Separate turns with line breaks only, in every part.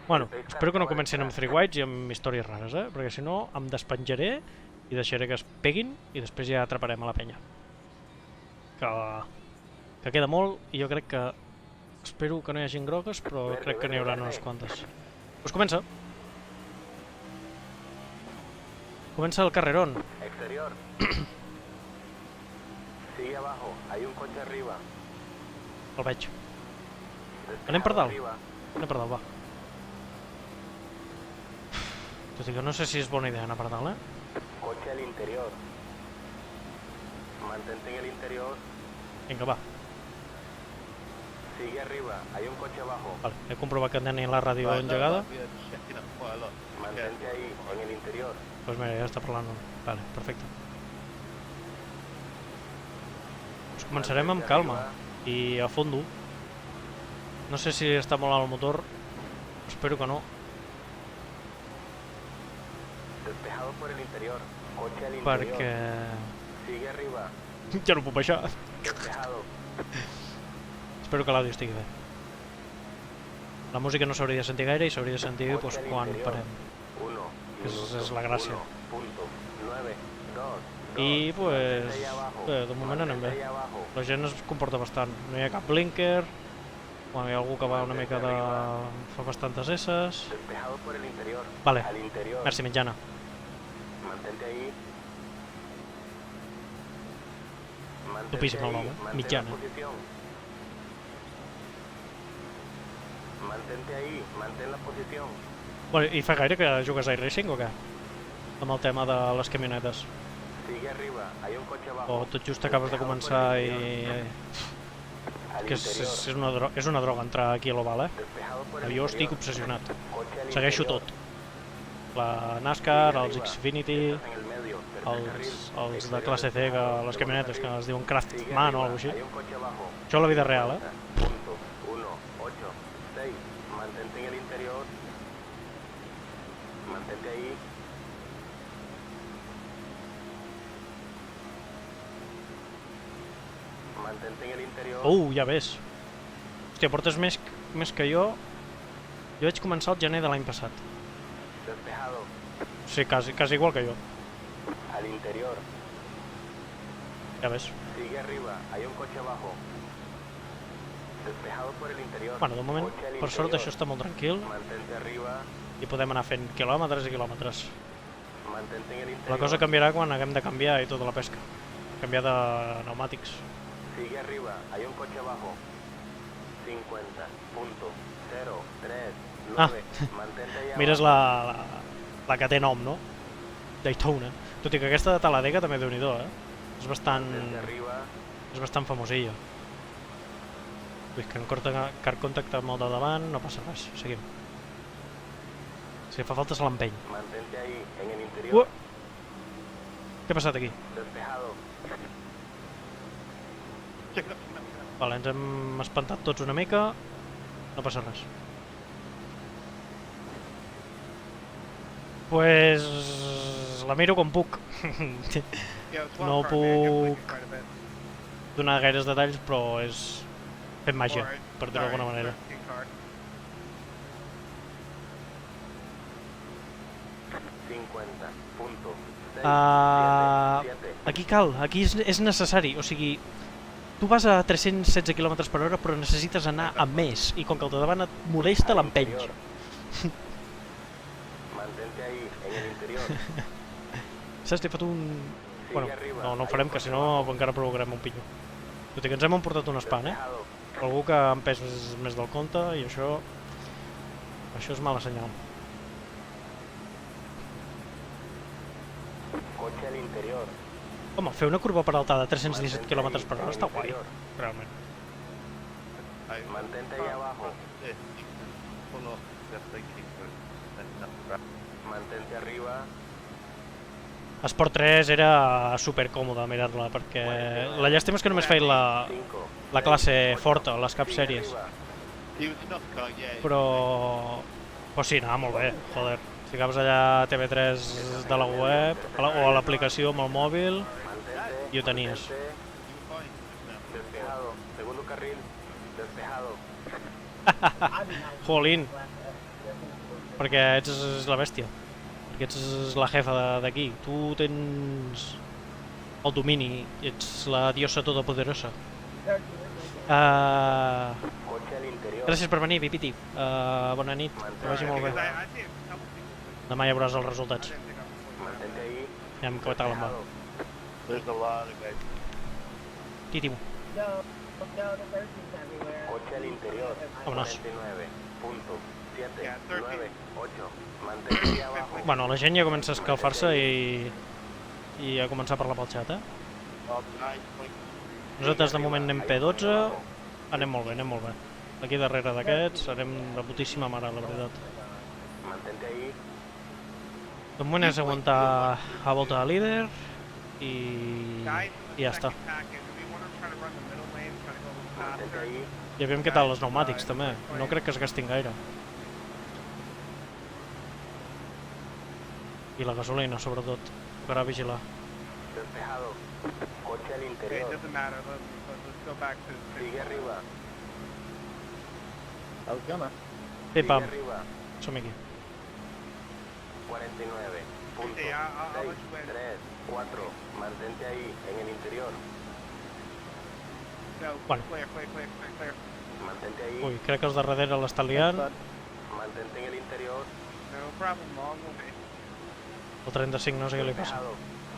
Bueno, espero que no comencin amb 3 whites i amb històries rares, perquè si no em despenjaré i deixaré que es peguin i després ja atraparem a la penya. Que queda molt i jo crec que... Espero que no hi hagi grogues, però crec que n'hi haurà unes quantes. Doncs comença. Comença el carrerón.
Exterior. Sigue abajo, hay un coche arriba.
El veig. Anem per dalt. Anem per dalt, va. Tot i que no sé si és bona idea anar per dalt,
Coche al interior. Mantente en el interior.
Vinga, va.
Sigue arriba, hay un coche abajo.
Vale, he comprovat que tenen la ràdio engegada.
Mantente ahí, en el interior.
Doncs mira, ja està parlant. Vale, perfecte. Doncs començarem amb calma i a fondo. No sé si està molt alt el motor. Espero que no.
Despejado por el interior. Coche al interior.
Perquè...
Sigue arriba.
Ja no puc baixar.
Despejado.
Espero que l'àudio estigui bé. La música no s'hauria de sentir gaire i s'hauria de sentir doncs, quan parem. És la gràcia. I pues, bé, de moment anem bé. La gent es comporta bastant. No hi ha cap blinker. Bueno, hi ha algú que va una mica de... fa bastantes esses. Vale, merci mitjana. Topíssim el nom, mitjana.
Mantente ahí, mantén la posición.
Bueno, i fa gaire que jugues a iRacing o què? Amb el tema de les camionetes.
Sigue arriba, hay un coche abajo.
O tot just acabes de començar i... que és una droga entrar aquí a l'oval, Jo estic obsessionat. Segueixo tot. La NASCAR, els Xfinity, els de classe C, que les camionetes que es diuen Craftman o alguna cosa així. Això a la vida real,
Mantente en el interior. Mantente ahí. Mantente en el interior.
Ja ves. Hòstia, portes més que jo. Jo vaig començar el gener de l'any passat.
Despejado.
Sí, quasi igual que jo.
Al interior.
Ja ves.
Sigue arriba, hay un coche abajo. Despejado por el interior.
Bueno, de moment, per sort, això està molt tranquil.
Mantente arriba.
I podem anar fent quilòmetres i quilòmetres.
Mantente en el interior.
La cosa canviarà quan haguem de canviar i tota la pesca. Canviar de pneumàtics.
Sigue arriba, hay un coche abajo. 50.039. Mantente allà.
Mires la que té nom, no? Daytona. Tot i que aquesta de Talladega també déu-n'hi-do, És bastant famosilla. Ui, que en car contact amb el de davant, no passa res. Seguim. Si fa falta se l'empeny.
Mantente ahí, en el interior.
Què ha passat aquí?
Despejado.
Vale, ens hem espantat tots una mica. No passa res. Pues... la miro com puc. No puc donar gaires detalls, però és fent màgia, per dir-ho d'alguna manera. Aquí és necessari, o sigui, tu vas a 316 km/h però necessites anar a més, i com que el de davant et molesta, l'empenys.
Mantente ahí, en el interior.
Saps, t'he fet un... Bueno, no ho farem, que si no encara provocarem un pinyo. Tot i que ens hem emportat un espant, Algú que en pes més del compte, i això és mala senyal.
Coche al interior.
Home, fer una curva per alta de 317 km/h està guai, realment.
Mantente ahí abajo. Mantente arriba.
Esport 3 era super còmode mirar-la, perquè la llàstima és que només feia la classe forta, les cap sèries. Però sí, anava molt bé, joder. Ficaves allà a TV3 de la web, o a l'aplicació amb el mòbil, i ho tenies.
Despejado. Segundo carril. Despejado.
Jolín. Perquè ets la bèstia. Perquè ets la jefa d'aquí. Tu tens el domini, ets la diosa todopoderosa.
Coche al interior.
Gràcies per venir, Pipiti. Bona nit, que vagi molt bé. Demà ja veuràs els resultats.
Mantente ahí.
Ja em comentat l'embà.
There's a lot of guys.
Títimo.
Coche al interior.
Vámonos.
49.798. Mantente ahí abajo.
Bueno, la gent ja comença a escalfar-se i a començar a parlar pel xat, Nosaltres de moment anem P12, anem molt bé, anem molt bé. Aquí darrere d'aquests anem de putíssima mare, la veritat.
Mantente ahí.
De moment és aguantar a volta de líder i ja està.
Mantente ahí.
I aviam què tal els pneumàtics també, no crec que es gastin gaire. I la gasolina sobretot, tocarà vigilar.
Despejado. Coche al interior. Sigue arriba.
Pim
Sigue
pam,
arriba.
som aquí.
49. Punto. 6, 3, 4. Mantente ahí, en el interior.
Bueno.
Mantente ahí.
Ui, crec que els de darrere l'estan liant.
Mantente en el interior.
El 35 no sé què li passa.
Despejado.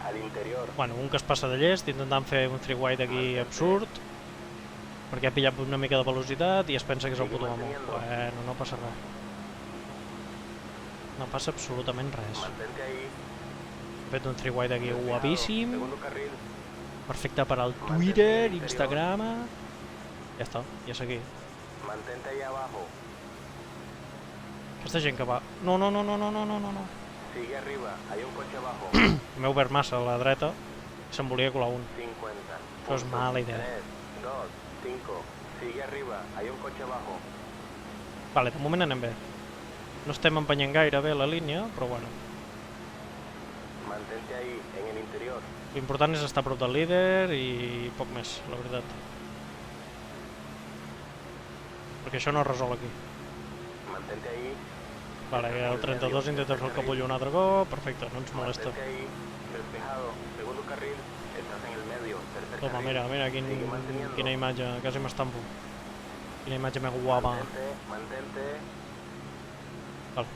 Al interior.
Bueno, un que es passa de llest, intentant fer un three-wide aquí absurd, perquè ha pillat una mica de velocitat i es pensa que és el puto amo. Bueno, no passa res. No passa absolutament res.
Mantente ahí.
He fet un three-wide aquí guapíssim,
Segundo carril.
perfecte per al Twitter, Instagram... Ja està, ja és aquí.
Mantente ahí abajo.
Aquesta gent que va... No, no, no, no, no, no, no, no.
Sigue arriba. Hay un coche abajo.
M'he obert massa a la dreta i se'n volia colar un.
50.
Això és mala idea.
3, 2, 5. Sigue arriba. Hay un coche abajo.
Vale, de moment anem bé. No estem empenyent gaire bé la línia, però bueno.
Mantente ahí, en el interior.
L'important és estar a prop del líder i poc més, la veritat. Perquè això no es resol aquí.
Mantente ahí.
Vale, el 32 intenta fer el capullo un altre cop, perfecte, no ens molesta.
Mantente ahí. Despejado. Segundo carril. Estás en el medio. Tercer
Toma,
carril.
mira,
Sigue manteniendo.
quina imatge, quasi m'estampo. Quina imatge més guapa.
Mantente.
Vale.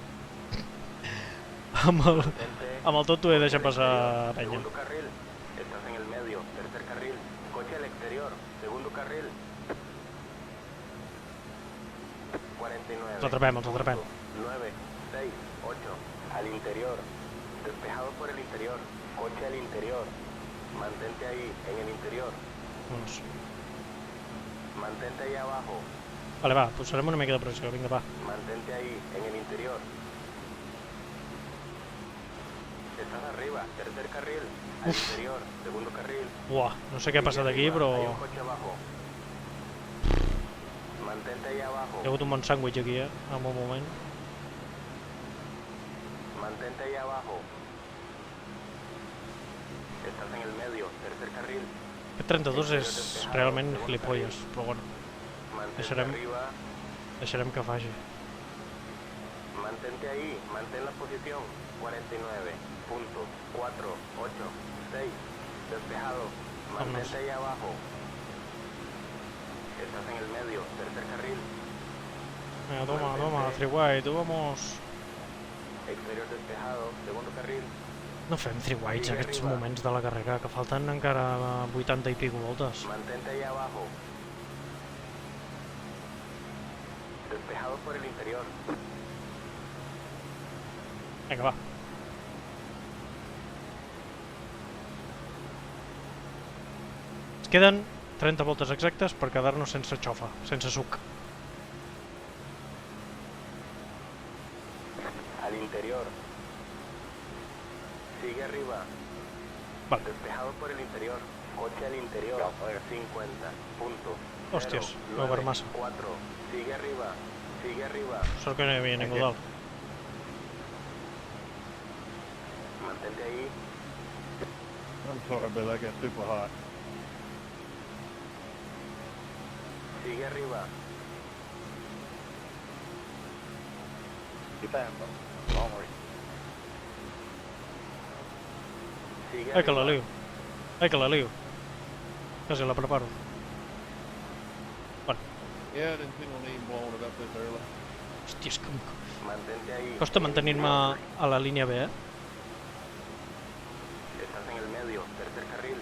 Amb el
Mantente.
tot t'ho he deixat passar penya.
Segundo carril. Estás en el medio. Tercer carril. Coche al exterior. Segundo carril. 49.
Els atrapem, els atrapem.
9, 6, 8. Al interior. Despejado por el interior. Coche al interior. Mantente ahí, en el interior.
Doncs,
Mantente ahí abajo.
vale, va, posarem una mica de pressió, vinga, va.
Mantente ahí, en el interior. Estás arriba, tercer carril. Al interior, segundo carril.
Buah, no sé què ha passat aquí, però
Hay un coche abajo. Mantente ahí abajo.
hi ha hagut un bon sàndwich aquí, en un moment.
Mantente ahí abajo. Estás en el medio, tercer carril.
Aquest 32 és realment gilipolles, però bueno,
Mantente
Deixarem.
arriba.
deixarem que faci.
Mantente ahí, mantén la posición. 49, punto, 4, 8, 6. Despejado. Mantente
Vámonos.
ahí abajo. Estás en el medio, tercer carril.
Venga, toma, three-wide, vamos.
Exterior despejado, segundo carril.
No fem three-wides en aquests moments de la carrera, que falten encara 80 i pico voltes.
Mantente ahí abajo. Despejado por el interior.
Vinga, va. Ens queden 30 voltes exactes per quedar-nos sense xofa, sense suc.
Al interior. Sigue arriba.
Vale.
Despejado por el interior. Coche al interior. 50. Punto.
Hòsties, m'he obert massa.
4. Sigue arriba. Sigue arriba.
Sort que no hi havia ningú dalt.
Mantente ahí.
I'm sorry, but I get super hot.
Sigue arriba.
Depende. Don't worry.
Sigue
Ai, que la
arriba.
lio. Ai, que la lio. Quasi la preparo.
Yeah, I didn't think we'll need blowing it up this early.
Hòstia, és que em
Mantente ahí.
costa mantenir-me a la línia B, eh?
Estás en el medio, tercer carril.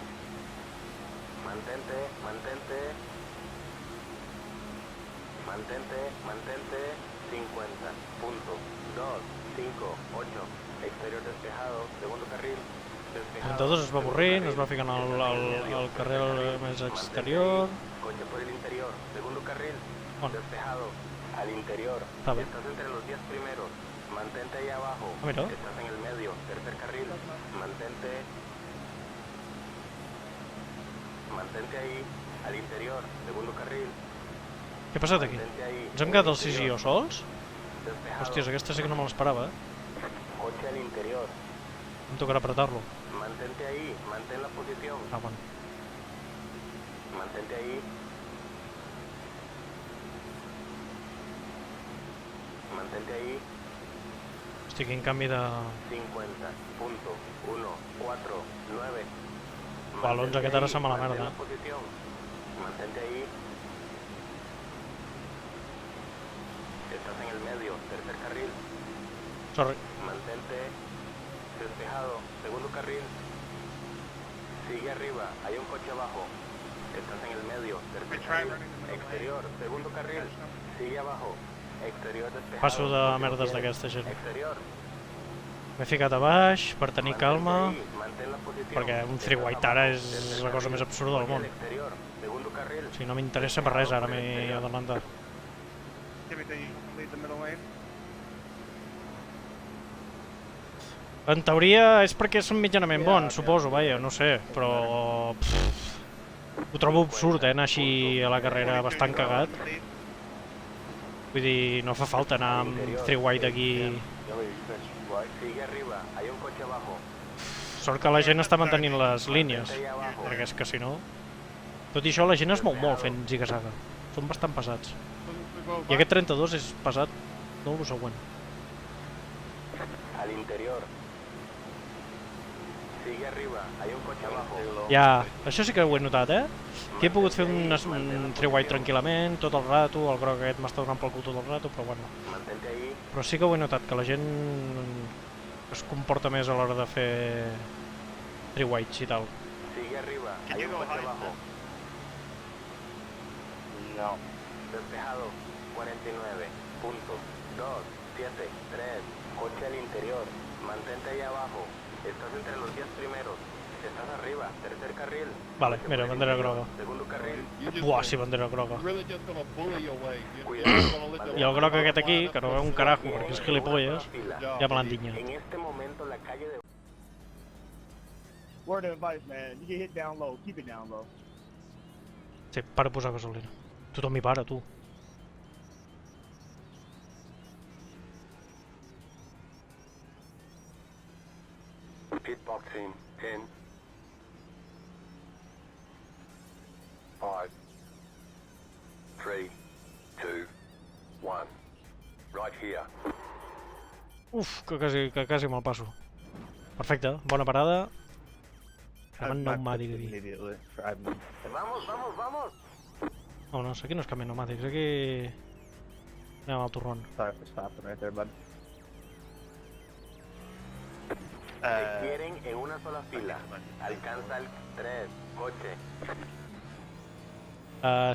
Mantente, mantente. Mantente, mantente. 50. Punto. 2, 5, 8. Exterior despejado. Segundo carril. Despejado.
32 es va avorrint,
Segundo
es va ficant al
carril.
carrer
Tercer
més
carril.
exterior.
Mantente ahí. Coche por el interior. Segundo carril.
On?
Despejado. Al interior.
Está bien.
Estás entre los 10 primeros. Mantente ahí abajo.
Ah, mira.
Estás en el medio. Tercer carril. Mantente. Mantente ahí. Al interior. Segundo carril.
Què ha passat aquí?
Mantente ahí.
Ens hem quedat el 6 i jo sols?
Despejado.
Hòsties, aquesta sí que no me l'esperava, eh?
Coche al interior.
Em tocarà apretar-lo.
Mantente ahí. Mantén la posición.
Ah, bueno.
Mantente ahí. Mantente ahí.
Hosti, quin canvi de...
50. Punto. 1, 4, 9.
Va, l'11 aquest ara se'n va a la merda,
Mantén la posición. Mantente ahí. Estás en el medio. Tercer carril.
Sorry.
Mantente despejado, segundo carril. Sigue arriba, hay un coche abajo. Estás en el medio, tercer carril. Exterior, segundo carril. Sigue abajo. Exterior despejado.
Passo de
coche
merdes
izquierda.
d'aquesta gent.
Exterior.
M'he ficat a baix per tenir
Mantente
calma,
ahí, mantén la posición.
perquè un
Estás
freeway
abajo,
ara és
tercer
la cosa
carril.
més absurda del
Coche al
món.
exterior, segundo carril.
O sigui, no m'interessa per res ara m'he adelantat. En teoria és perquè són mitjanament bons, suposo, vaja, no sé, però... Ho trobo absurd, anar així a la carrera bastant cagat. Vull dir, no fa falta anar amb freeway d'aquí...
Sigue arriba, hay un coche abajo.
Sort que la gent està mantenint les línies,
Mantente ahí abajo.
perquè és que si no... Tot i això, la gent es mou molt fent ziga-zaga. Són bastant pesats. I aquest 32 és pesat, no el següent.
Al interior. Sigue arriba, hay un coche abajo.
Ja, això sí que ho he notat, eh? Aquí he pogut fer un freeway tranquil·lament, tot el rato, el groc aquest m'està donant pel cul tot el rato, però bueno.
Mantente ahí.
Però sí que ho he notat, que la gent es comporta més a l'hora de fer freeways i tal.
Sigue arriba, hay un coche abajo.
No.
Despejado, 49. Punto. 2, 7, 3. Coche al interior. Mantente ahí abajo. Estás entre los 10 primeros. Estás arriba, tercer carril.
Vale,
Coche
mira,
por el
bandera
interior,
groga.
Segundo carril.
Buah, sí, bandera groga.
You're really just gonna bully your way.
Cuidado.
I el groc aquest aquí, que no veu un carajo perquè és gilipolles,
Fila.
ja me l'han dinyat.
En este momento la calle de...
Word of advice, man. You get hit down low. Keep it down low.
Sí, para posar gasolina. Tothom hi para, tu.
Pitbox team, 10. 5, 3, 2, 1. Right here.
Uf, que quasi me'l passo. Perfecte, bona parada. Agafen pneumàtic aquí.
Immediately. Driving them.
Vamos, vamos, vamos.
Vámonos, aquí no és canvi pneumàtics, aquí... Anem al torrón.
Sorry for stopping right there, bud.
Se quieren en una sola fila. Alcanza el 3, coche.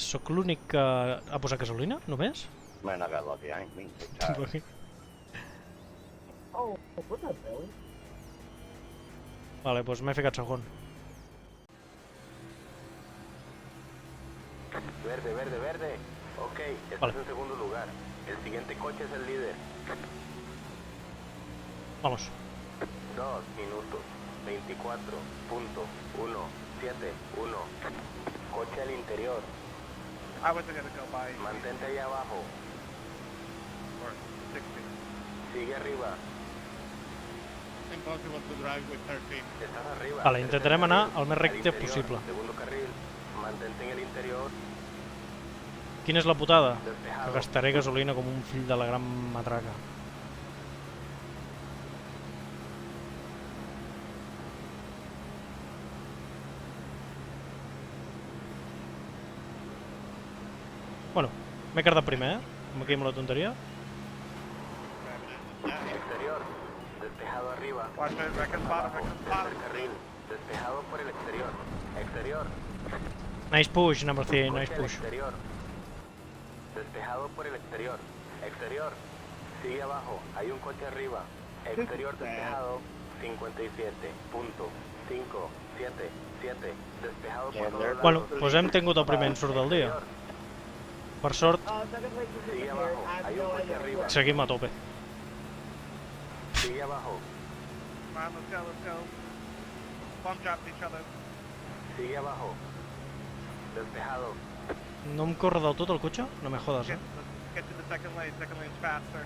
Sóc l'únic que ha posat gasolina, només?
Man, I got lucky. I ain't mean to take time.
Vale, doncs m'he ficat segon.
Verde, verde, verde. Ok, estás
Vale.
en segundo lugar. El siguiente coche es el líder.
Vamos.
2 minutos. 24.171. Coche al interior.
I wasn't gonna go by
Mantente ahí abajo.
60.
Sigue arriba.
Impossible to drive with 13.
Estás arriba.
Vale,
Tercer
intentarem
carril.
anar el més
Al
recte
interior,
possible.
Segundo carril. Mantente en el interior.
Quina és la putada? Que
Despejado.
gastaré gasolina com un fill de la gran matraca. M'he quedat primer, aquí amb la tonteria.
Exterior, despejado arriba.
Watch it, Reckon bottom, Reckon
Tercer
bottom.
carril, despejado por el exterior. Exterior,
Nice push, number 3, nice
coche al
push.
exterior. Despejado por el exterior. Exterior, sigue abajo, hay un coche arriba. Exterior despejado, 57.577. Despejado por todos lados.
Bueno, doncs hem tingut el primer ensurt del dia. Per sort,
Sigue abajo, hay un coche arriba.
seguim a tope.
Sigue abajo,
Come on, let's go, let's go. Bump dropped each other.
sigue abajo. Despejado,
No em corre del tot el cotxe? No me jodes,
Let's get to the second lane's faster.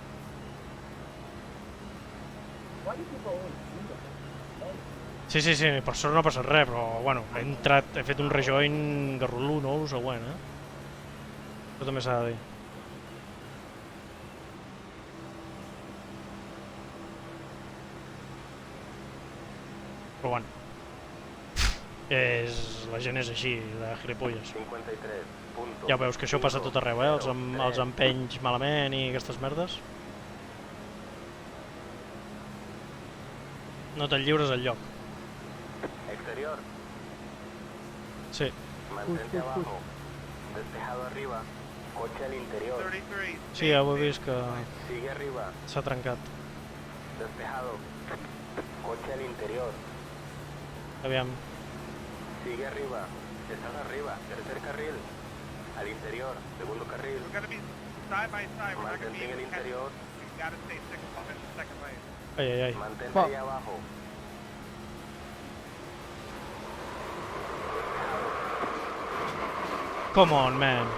Sí, per sort no ha passat res, però, bueno, he fet un rejoin garrulo, no? El següent, Això també s'ha de dir. Però, bueno. La gent és així, de gilipolles.
53.
Ja veus que això passa a tot arreu, els empenys malament i aquestes merdes. No te'n lliures al lloc.
Exterior,
Sí.
mantente abajo. Despejado arriba, coche al interior.
33.
Sí, ja ho he vist que
Sigue arriba,
s'ha trencat.
despejado. Coche al interior.
Aviam.
Sigue arriba, estás arriba, tercer carril. Al interior, segundo carril.
We're gonna be side by side. We're not gonna
Mantente
be
en el
in the
interior,
We gotta stay in the second lane.
Ai.
mantente ahí abajo.
Come on, man.
So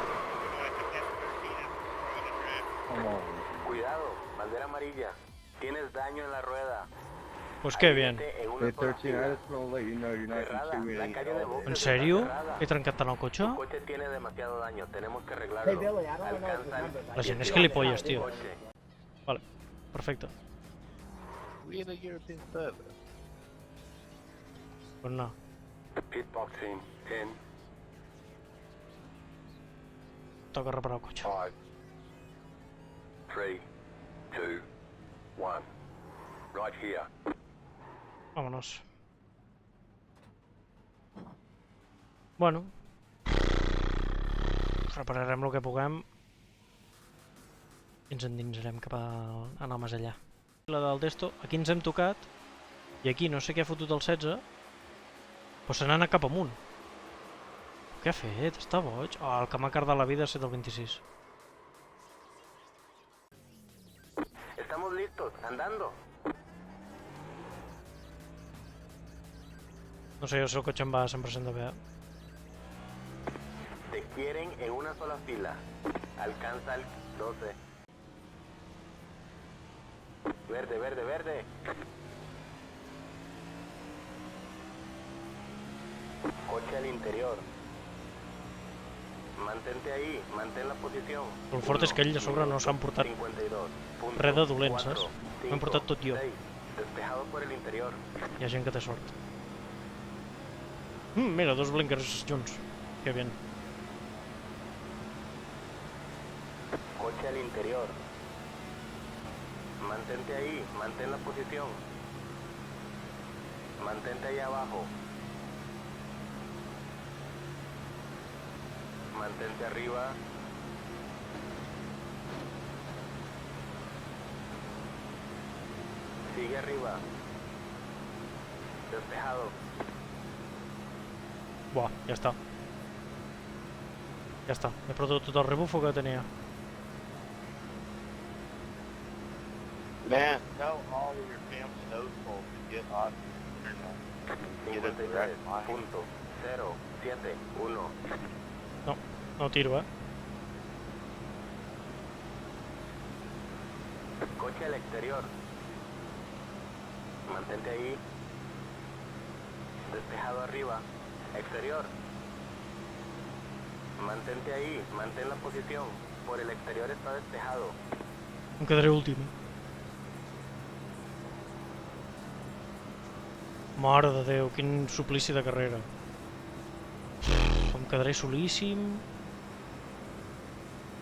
I can get 13 and throw the drift. Come on.
Cuidado, bandera amarilla. Tienes daño en la rueda.
Pues qué bien.
Vete en una
Hey,
sola
13, I
fila.
just want to let you know you're not
Cerrada,
consuming
la
any
calle de
alcohol.
boxes
En
está
sèrio?
cerrada.
He trencat tant el cotxe?
Tu coche tiene demasiado daño, tenemos que arreglarlo.
Hey Billy, I don't know if you
Alcanza
remember, but
La gent és
18
gilipolles,
de
tio.
coche.
Vale, perfecte.
We in a European service.
Pues no.
Pitboxing in
Toca reparar el cotxe.
5, 3, 2, 1. Right here.
Vámonos. Bueno. Repararem el que puguem. I ens endinsarem cap a anar més allà. La del Desto, aquí ens hem tocat. I aquí no sé què ha fotut el 16. Però se n'ha anat cap amunt. Què ha fet? Està boig? Oh, el que m'ha cardat la vida ha estat el 26.
Estamos listos, andando.
No sé, jo si el cotxe em va 100% bé.
Te quieren en una sola fila. Alcanza el 12. Verde, verde, verde. Coche al interior. Mantente ahí, mantén la posición.
El fort és que ells a sobre no s'han portat
52.
res de dolent, saps? M'ho hem portat tot jo.
Despejado por el interior.
Hi ha gent que té sort. Mira, dos blinkers junts. Que bien.
Coche al interior. Mantente ahí, mantén la posición. Mantente ahí abajo. Mantente arriba. Sigue arriba. Despejado.
Buah, ja està. Ja està. He perdut tot el rebufo que tenia.
Man, tell all of your family knows folks to get off your get a direct line.
53.071.
No tiro,
Coche al exterior. Mantente ahí. Despejado arriba. Exterior. Mantente ahí. Mantén la posición. Por el exterior está despejado.
Em quedaré últim. Mare de Déu, quin suplici de carrera. Em quedaré solíssim.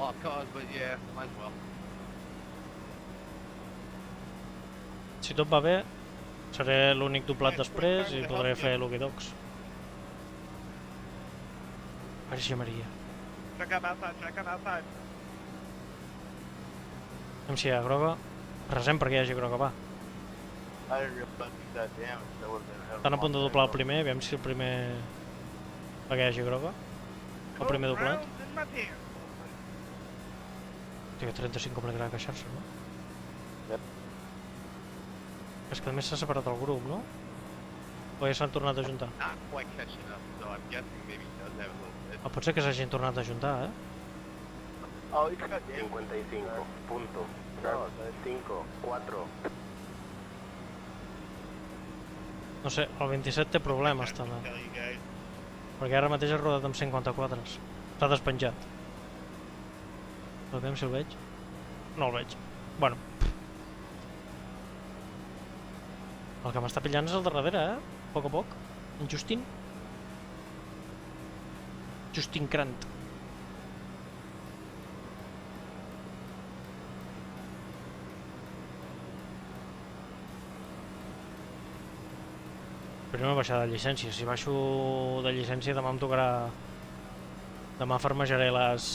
Lost cause, but yeah, might as well.
Si tot va bé, seré l'únic doblat després i podré fer l'Okidocs. Verge Maria.
Check him outside, check him outside.
Aviam si hi ha groga. Resem perquè hi hagi groga, va.
I didn't realize that damage. That would have been a hell of
Estan a punt de
lot
doblar el
better.
primer, aviam si el primer fa que hi hagi groga. El primer
Both
doblat.
rounds in my pants.
Hòstia, 35 com li agrada queixar-se, no?
Yep.
És que a més s'ha separat el grup, no? O ja s'han tornat a juntar?
Not quite catching up, so I'm guessing maybe he does have a little bit.
Ah, pot ser que s'hagin tornat a juntar, eh?
Oh, he's got damage.
55, punto, 2, 5, 4.
No sé, el 27 té problemes també,
Tell you guys.
perquè ara mateix ha rodat amb 54. S'ha despenjat. Aviam si el veig. No el veig. Bueno. El que m'està pillant és el de darrere, eh? A poc a poc. En Justin. Justin Krant. Primer baixar de llicència. Si baixo de llicència demà em tocarà... Demà farmejaré les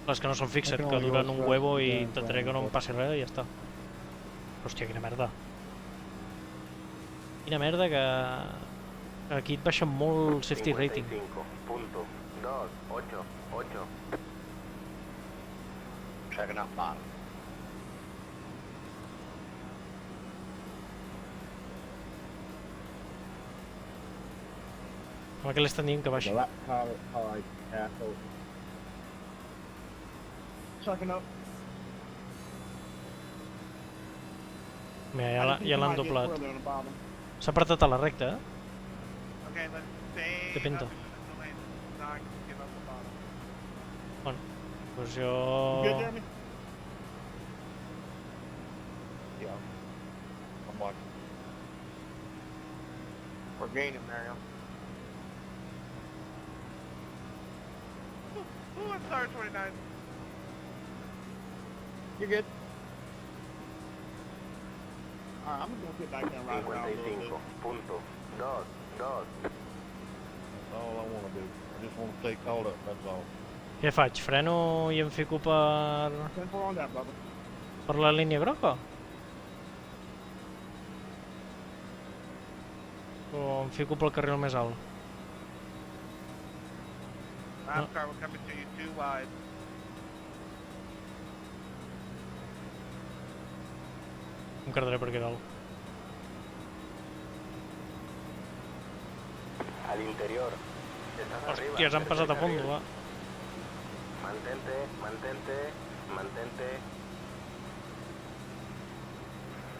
que no són fixed, que duren un huevo i intentaré que no em passi res i ja està. Hòstia, quina merda. Quina merda que aquí et baixa molt el safety rating.
55, punto, 2, 8, 8.
Checking out bottom.
Home, què li estan dient que baixi?
The lap car high, asshole. Checking up.
Mira, ja l'han doblat. S'ha apretat a la recta, eh?
Okay, let's stay
Qué pinta.
up in the lane. Not give up the bottom.
Doncs
Good,
jo...
Jeremy? Yeah. I'm watching.
We're gaining, Miriam.
Ooh, I'm sorry, 29.
You're good. Alright, I'm gonna get back there and ride around a little bit.
55, punto, 2, 2.
That's all I wanna do. I just wanna stay caught up, that's all.
Què faig? Freno i em fico per
10-4 on that, brother.
la línia groga? O em fico pel carril més alt?
NASCAR, we're coming to you too wide.
Em quedaré per aquí dalt.
Al interior. Estás arriba.
Hòstia, s'han passat a
tercer
fondo,
carril.
va.
Mantente, mantente, mantente.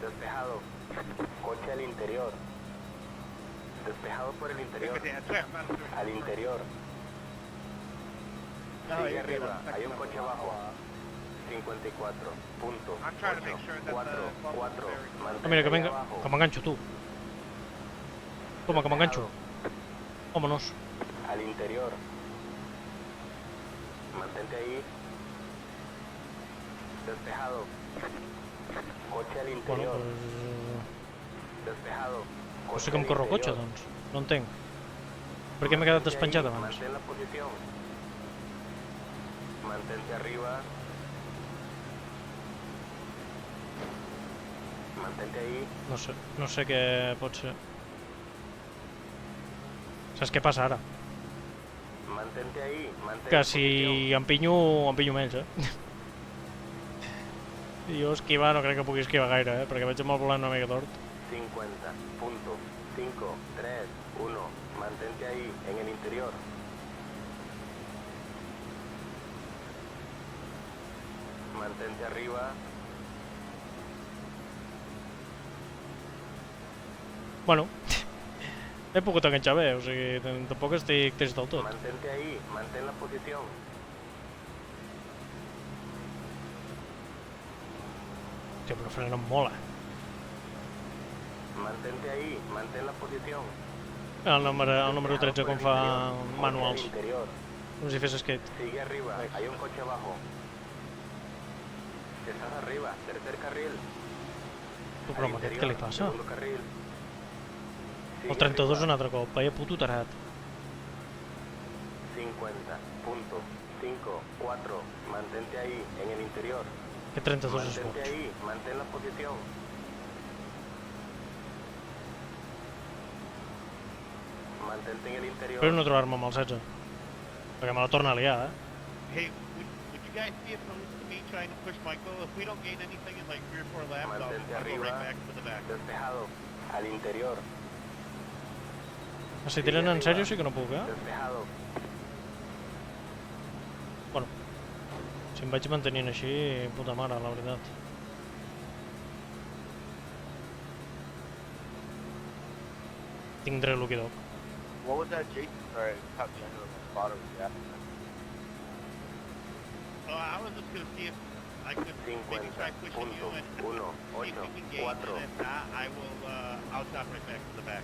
Despejado. Coche al interior. Despejado por el interior. Al interior. Sigue arriba. Hay un coche abajo. 54. Punto.
I'm trying to make sure that
4,
the bubble
4.
is very-
Ah, mira, que m'enganxo, tu. Toma, que m'enganxo. Vámonos.
Al interior. Mantente ahí. Despejado. Coche al
Bueno,
interior.
doncs...
Despejado.
No sé com corro cotxe, doncs. No entenc. Per què m'he quedat despenjat abans?
Mantén la posición. Mantente arriba. Mantente ahí.
No sé què pot ser. Saps què passa ara?
Mantente ahí. Mantén
Que
la
si
posición.
empinyo menys, eh? I jo esquivar no crec que pugui esquivar gaire, eh? Perquè veig amb el volant una mica tort.
50. Punto. 5, 3, 1. Mantente ahí, en el interior. Mantente arriba.
Bueno, he pogut enganxar bé, o sigui, tampoc estic trist del tot.
Mantente ahí, mantén la posición.
Hòstia, però frena molt, eh?
Mantente ahí, mantén la posición.
El número 13 com fa manuals.
Interior.
Com si fes skate.
Sigue arriba, hay un coche abajo. Estás arriba, tercer carril.
Tu, però amb aquest què li passa?
Segundo carril.
El 32 un altre cop, vaya puto tarat.
50.54. Mantente ahí, en el interior.
Aquest 32 és
Mantente
boig.
ahí, mantén la posición. Mantente en el interior.
Espero no trobar-me amb el 16. Perquè me la torna a liar, eh?
Hey, would you guys be opposed to me trying to push Michael? If we don't gain anything in like 3 or 4 laps,
Mantente
I'll go
arriba.
right back to the back.
Despejado. Al interior.
Si tiren en sèrio sí que no puc, eh?
Despejado.
Bueno, si em vaig mantenint així, puta mare, la veritat. Tindré l'oquidoc.
What was that, Jason? Sorry, top general spotter was that. Oh, I was just gonna see if I could maybe try pushing you and see if we can gain, and if not, I'll stop right back to the back.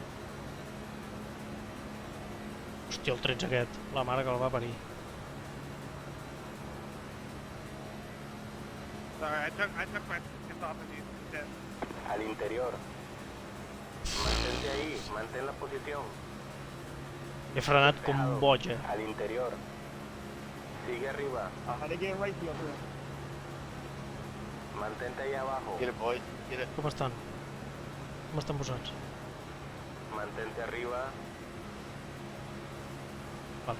Hòstia, el 13 aquest, la mare que el va parir.
Sorry, I took my tickets off of these instead.
Al interior. Mantente ahí, mantén la posición.
He frenat com boja.
Al interior. Sigue arriba. Mantente ahí abajo.
Get it, boys. Get it.
Com estan? Com estan posats?
Mantente arriba.
Vale.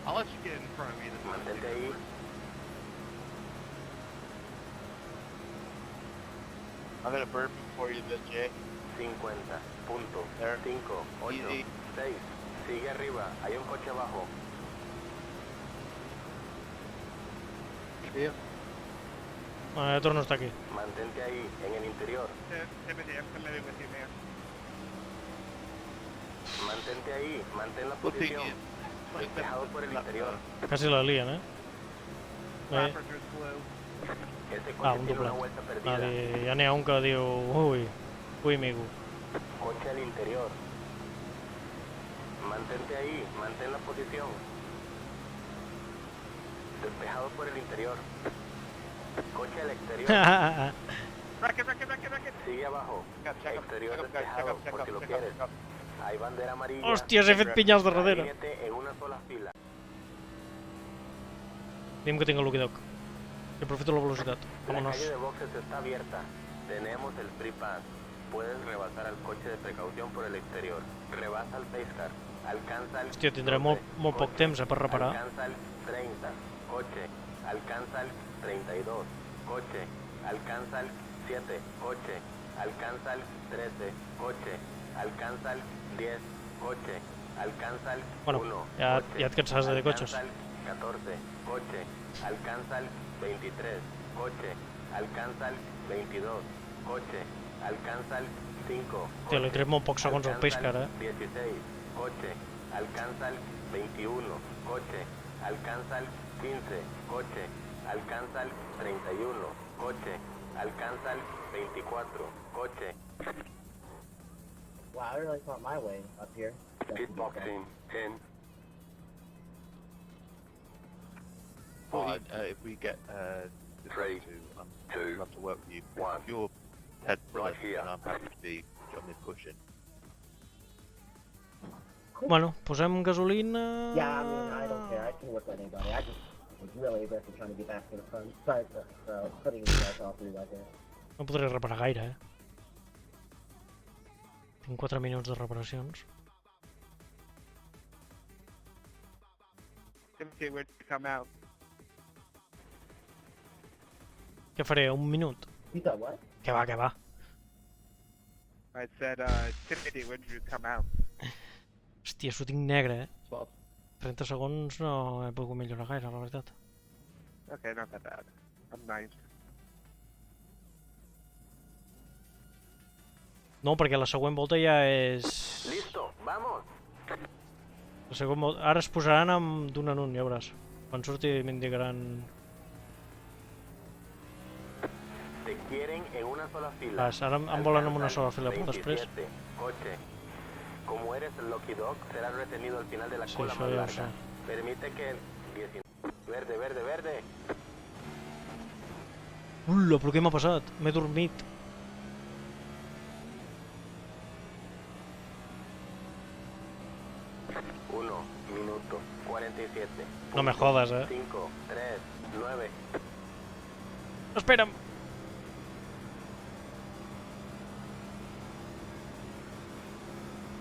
I'll let you get in front of me. This
Mantente ahí.
I'm gonna burn before you, then, Jay.
50.58.
Easy.
6. Sigue arriba. Hay un coche abajo.
Yeah.
Bueno, ja torno a estar aquí.
Mantente ahí, en el interior.
Timothy, I'm familiar with you, man.
Mantente ahí, mantén la
We'll take
posición.
it.
Despejado por el interior.
Quasi la lien, eh?
Clappers are blue.
Este
Ah,
coche
un
tiene una
doblat.
vuelta
Ah,
perdida.
ja n'hi ha un que diu... Ui, amigo.
Coche al interior. Mantente ahí, mantén la posición. Despejado por el interior. Coche al exterior.
Racket.
Sigue abajo. Exterior despejado, por si lo quieres. Hay bandera amarilla.
Hòsties, he fet pinyals de darrere.
Alíñate en una sola fila.
Digue'm que tinc l'oquidoc. I aprofito la velocitat.
La
Vámonos.
calle de boxes está abierta. Tenemos el free pass. Puedes rebasar al coche de precaución por el exterior. Rebasa al Pacecar. Alcanza el...
Hòstia, tindré molt poc temps, per reparar.
Alcanza el 30. Coche. Alcanza el 32. Coche. Alcanza el 7. Coche. Alcanza el 13. Coche. Alcanza el 10. Coche. Alcanza el 1.
Bueno, ja et cansaràs de dir cotxes.
Alcanza el 14. Coche. Alcanza el 23. Coche. Alcanza el 22. Coche. Alcanza el 5.
Hòstia, li trec molt pocs segons al Pacecar, eh?
16. Coche. Alcanza el 21. Coche. Alcanza el 15. Coche. Alcanza el 31. Coche. Alcanza el 24. Coche.
Wow, I really thought my way up here.
Pitboxing. In.
If we get the
3,
to,
2,
I'd love to work with you.
1.
If you're head
Right
full,
here.
then I'm happy to be on this cushion.
Bueno, posem gasolina...
Yeah, I mean, I don't care. I can work with anybody. I just was really aggressive trying to get back to the front. Sorry for putting you guys all through like that.
No podré reparar gaire, eh? Tinc 4 minuts de reparacions.
Timothy, where'd you come out?
Què faré? Un minut?
You thought what?
Que va.
I said, Timothy, where'd you come out?
Hòstia, s'ho tinc negre, eh?
Stop.
30 segons no he pogut millorar gaire, la veritat.
Okay, not that bad. I'm nice.
No, perquè la següent volta ja és...
Listo, vamos.
La següent volta... Ara es posaran d'un en un, ja veuràs. Quan surti m'indicaran...
Te quieren en una sola fila.
Ara em volen en una sola fila, però després...
27. Coche. Como eres el Lucky Dog, serás retenido al final de la
Sí,
cola
això
más
ja ho
larga.
sé.
Permite que... 19... Verde, verde, verde.
Ula, però què m'ha passat? M'he dormit.
Uno, minuto, 47.
No me jodas,
5, 3, 9.
Espera'm!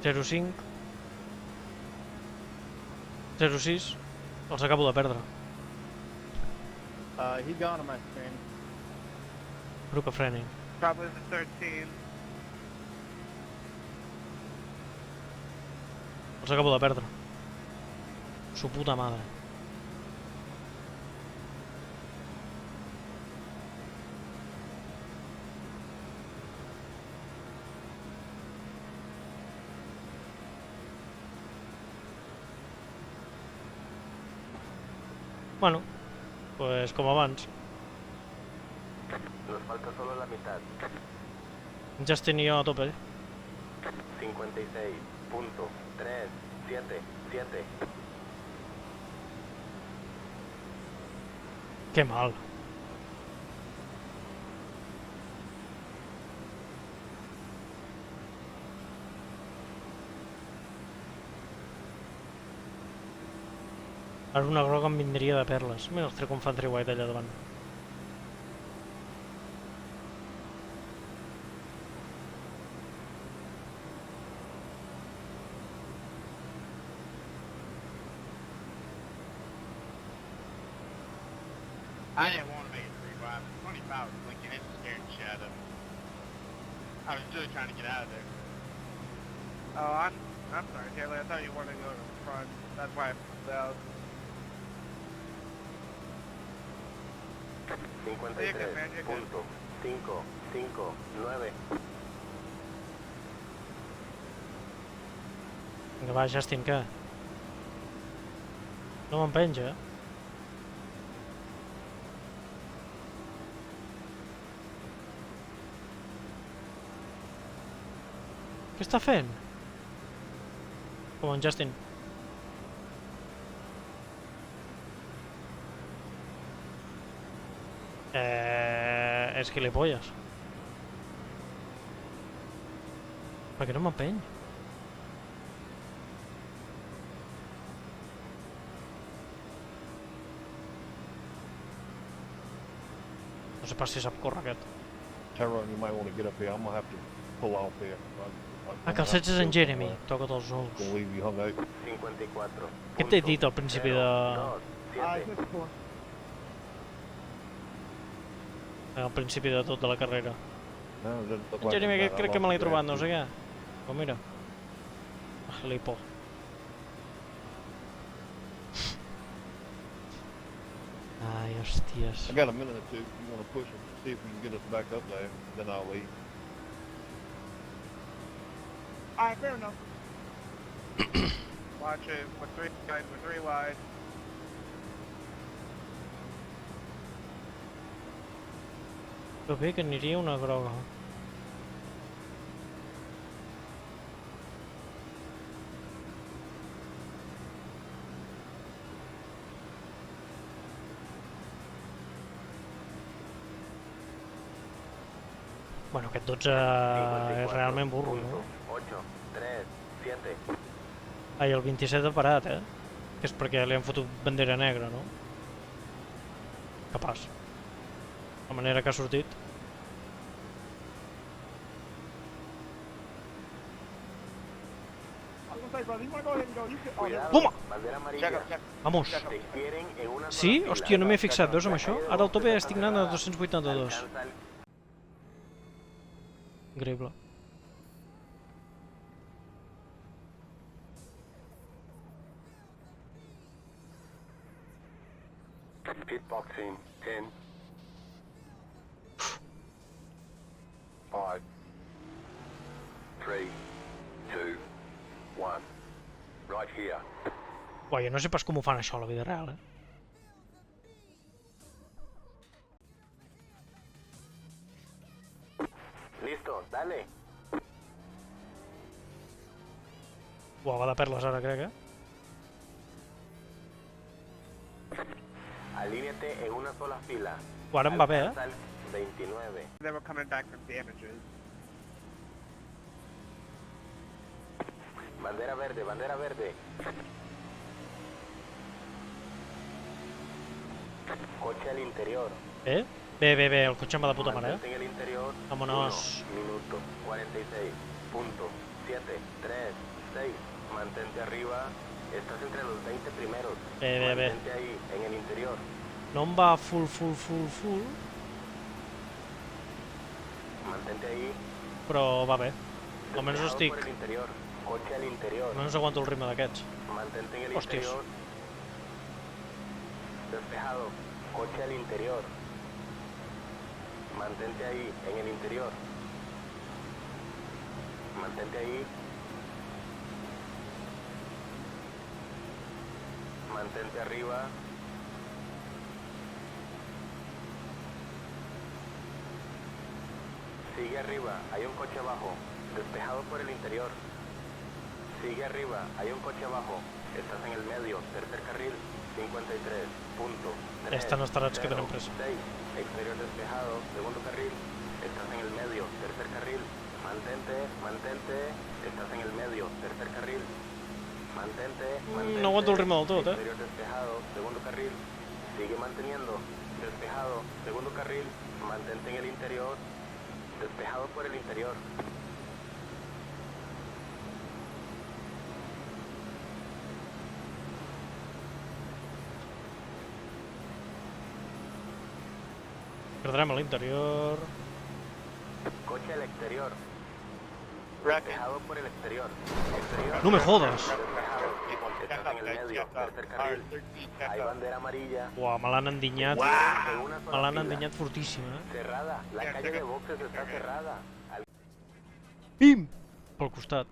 Zero 5. 06. Els acabo de perdre.
He gone on my screen.
Grup freni.
Probably the 13.
Els acabo de perdre. Su puta madre. Bueno, pues com abans.
Nos falta solo la mitad.
Justin i jo a tope.
56.377.
Que mal. Ara una groga em vindria de perles. Mira, els trec un Fantry White allà davant.
I didn't want to make it 3-5. 25 was blinking. It scared the shit out of me. I was really trying to get out of there.
Oh, I'm sorry, Taylor. I thought you wanted to go to the front. That's why I pulled out.
53.559.
Vinga, va, Justin, què? No m'empenja, Què està fent? Com en Justin. És gilipolles. Per què no m'empeny? No sé pas si sap córrer aquest.
Tyrone, you might want to get up here. I'm gonna have to pull off here.
Ah, que el 16 és en Jeremy. Toca't els ous.
Gonna leave you hung out.
54.
Què t'he dit al principi de... Al principi de tot de la carrera.
No, it doesn't look
En
like
Jeremy,
it's
aquest
that
crec que me l'he
long
trobat,
to
no
get
sé què. Però mira. Gilipo. Ai, hòsties.
I got a minute or two. If you want to push and see if we can get us back up there, then I'll leave.
Alright, fair enough. Watch it. We're 3 wide. We're 3 wide.
Però bé que aniria una groga. Bueno, aquest 12 és realment burro, no?
8, 3, 7.
Ai, el 27 ha parat, Que és perquè li han fotut bandera negra, no? Capaç. La manera que ha sortit.
I was gonna say, brother, you wanna go ahead and go? You can. Oh,
Cuidado,
Toma!
bandera amarilla.
Vamos!
Difieren en una
Sí?
sola
Hòstia, no
fila.
m'he fixat, veus amb això? Ara el tope estic anant a 282.
Alcanza el-
Increïble.
Pitboxing 10. 5, 3, 2, 1. Right here.
Uai, jo no sé pas com ho fan això a la vida real,
Listo, dale.
Uau, va de perles ara, crec, eh?
Alíñate en una sola fila.
Ara em va bé,
Alcanza el 29.
They were coming back from damages.
Bandera verde, bandera verde. Coche al interior.
Bé, bé, el cotxe em va de puta mare,
Mantente en el interior.
Vámonos.
1 minuto 46.736. Mantente arriba. Estás entre los 20 primeros.
Bé.
Mantente ahí, en el interior.
No em va full.
Mantente ahí.
Però va bé. Almenys
Despejado
estic...
por el interior. Coche al interior.
Almenys aguanto el ritme d'aquests.
Mantente en el
Hostias.
interior. Despejado. Coche al interior. Mantente ahí, en el interior. Mantente ahí. Mantente arriba. Sigue arriba, hay un coche abajo. Despejado por el interior. Sigue arriba, hay un coche abajo. Estás en el medio, tercer carril, 53.3.
Estan els tarats que tenen pressa.
Exterior despejado, segundo carril. Estás en el medio, tercer carril. Mantente. Estás en el medio, tercer carril. Mantente.
No aguanto el ritme del tot, eh?
Exterior despejado, segundo carril. Sigue manteniendo. Despejado, segundo carril. Mantente en el interior. Despejado por el interior.
Perdrem a l'interior.
Coche al exterior. Despejado por el exterior. Exterior.
No me jodas.
Despejado. Estás en el medio, tercer carril. Hay bandera amarilla.
Uau, me l'han endinyat.
En una
Me
sola
l'han
fila.
endinyat fortíssim, eh?
Cerrada. La calle de boxes está cerrada.
Pim! Pel costat.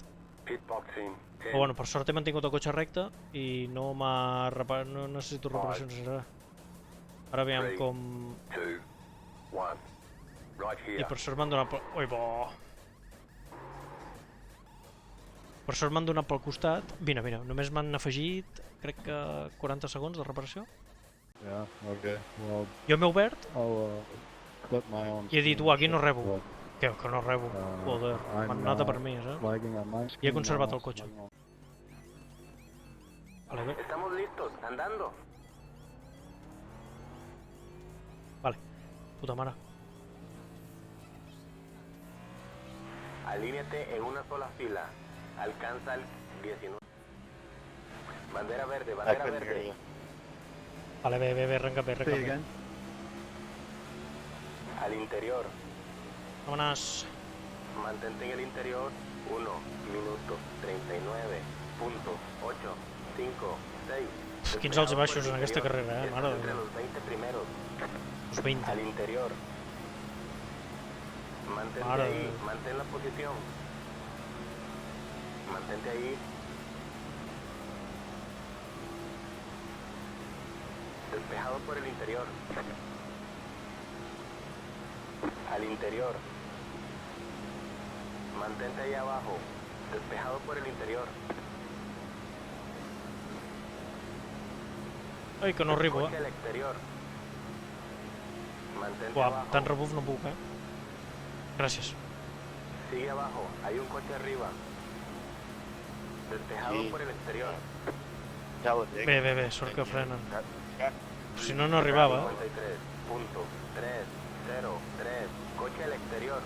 Pitboxing.
Però bueno, per sort he mantingut el cotxe recte i no no necessito reparacions ara. Ara veiem com...
2, 1. Right
I
here.
per sort m'han donat pel... Ui, bo! Per sort m'han donat pel costat. Mira, només m'han afegit, crec que 40 segons de reparació.
Yeah, okay. Well,
Jo m'he obert
I'll clip my own.
i he dit, aquí no rebo.
Well,
Que no rebo. Joder, m'han anat a per mi, eh?
flagging on my
I he
screen
conservat
now,
el cotxe.
so
Vale, bé.
Estamos listos, andando.
Vale, puta mare.
Alíñate en una sola fila. Alcanza el 19. Bandera verde, bandera verde.
Vale, bé, arrenca bé.
Al interior.
Vámonos.
Mantente en el interior. 1 minuto 39.856.
Quins alts i baixos en aquesta carrera, eh? Mare de
Entre
Déu.
los 20 primeros.
Los 20.
Al interior. Mantente
Mare de
ahí,
Déu.
mantén la posición. Mantente ahí. Despejado por el interior. Al interior. Mantente ahí abajo. Despejado por el interior.
Ai, que no arribo,
Coche
eh?
al exterior. Mantente
Uau,
abajo.
tan rebuf no puc, eh? Gràcies.
Sigue abajo. Hay un coche arriba. Despejado por el exterior.
Bé, sort que frenen. Si no, no arribava, eh?
53.303. Coche al exterior.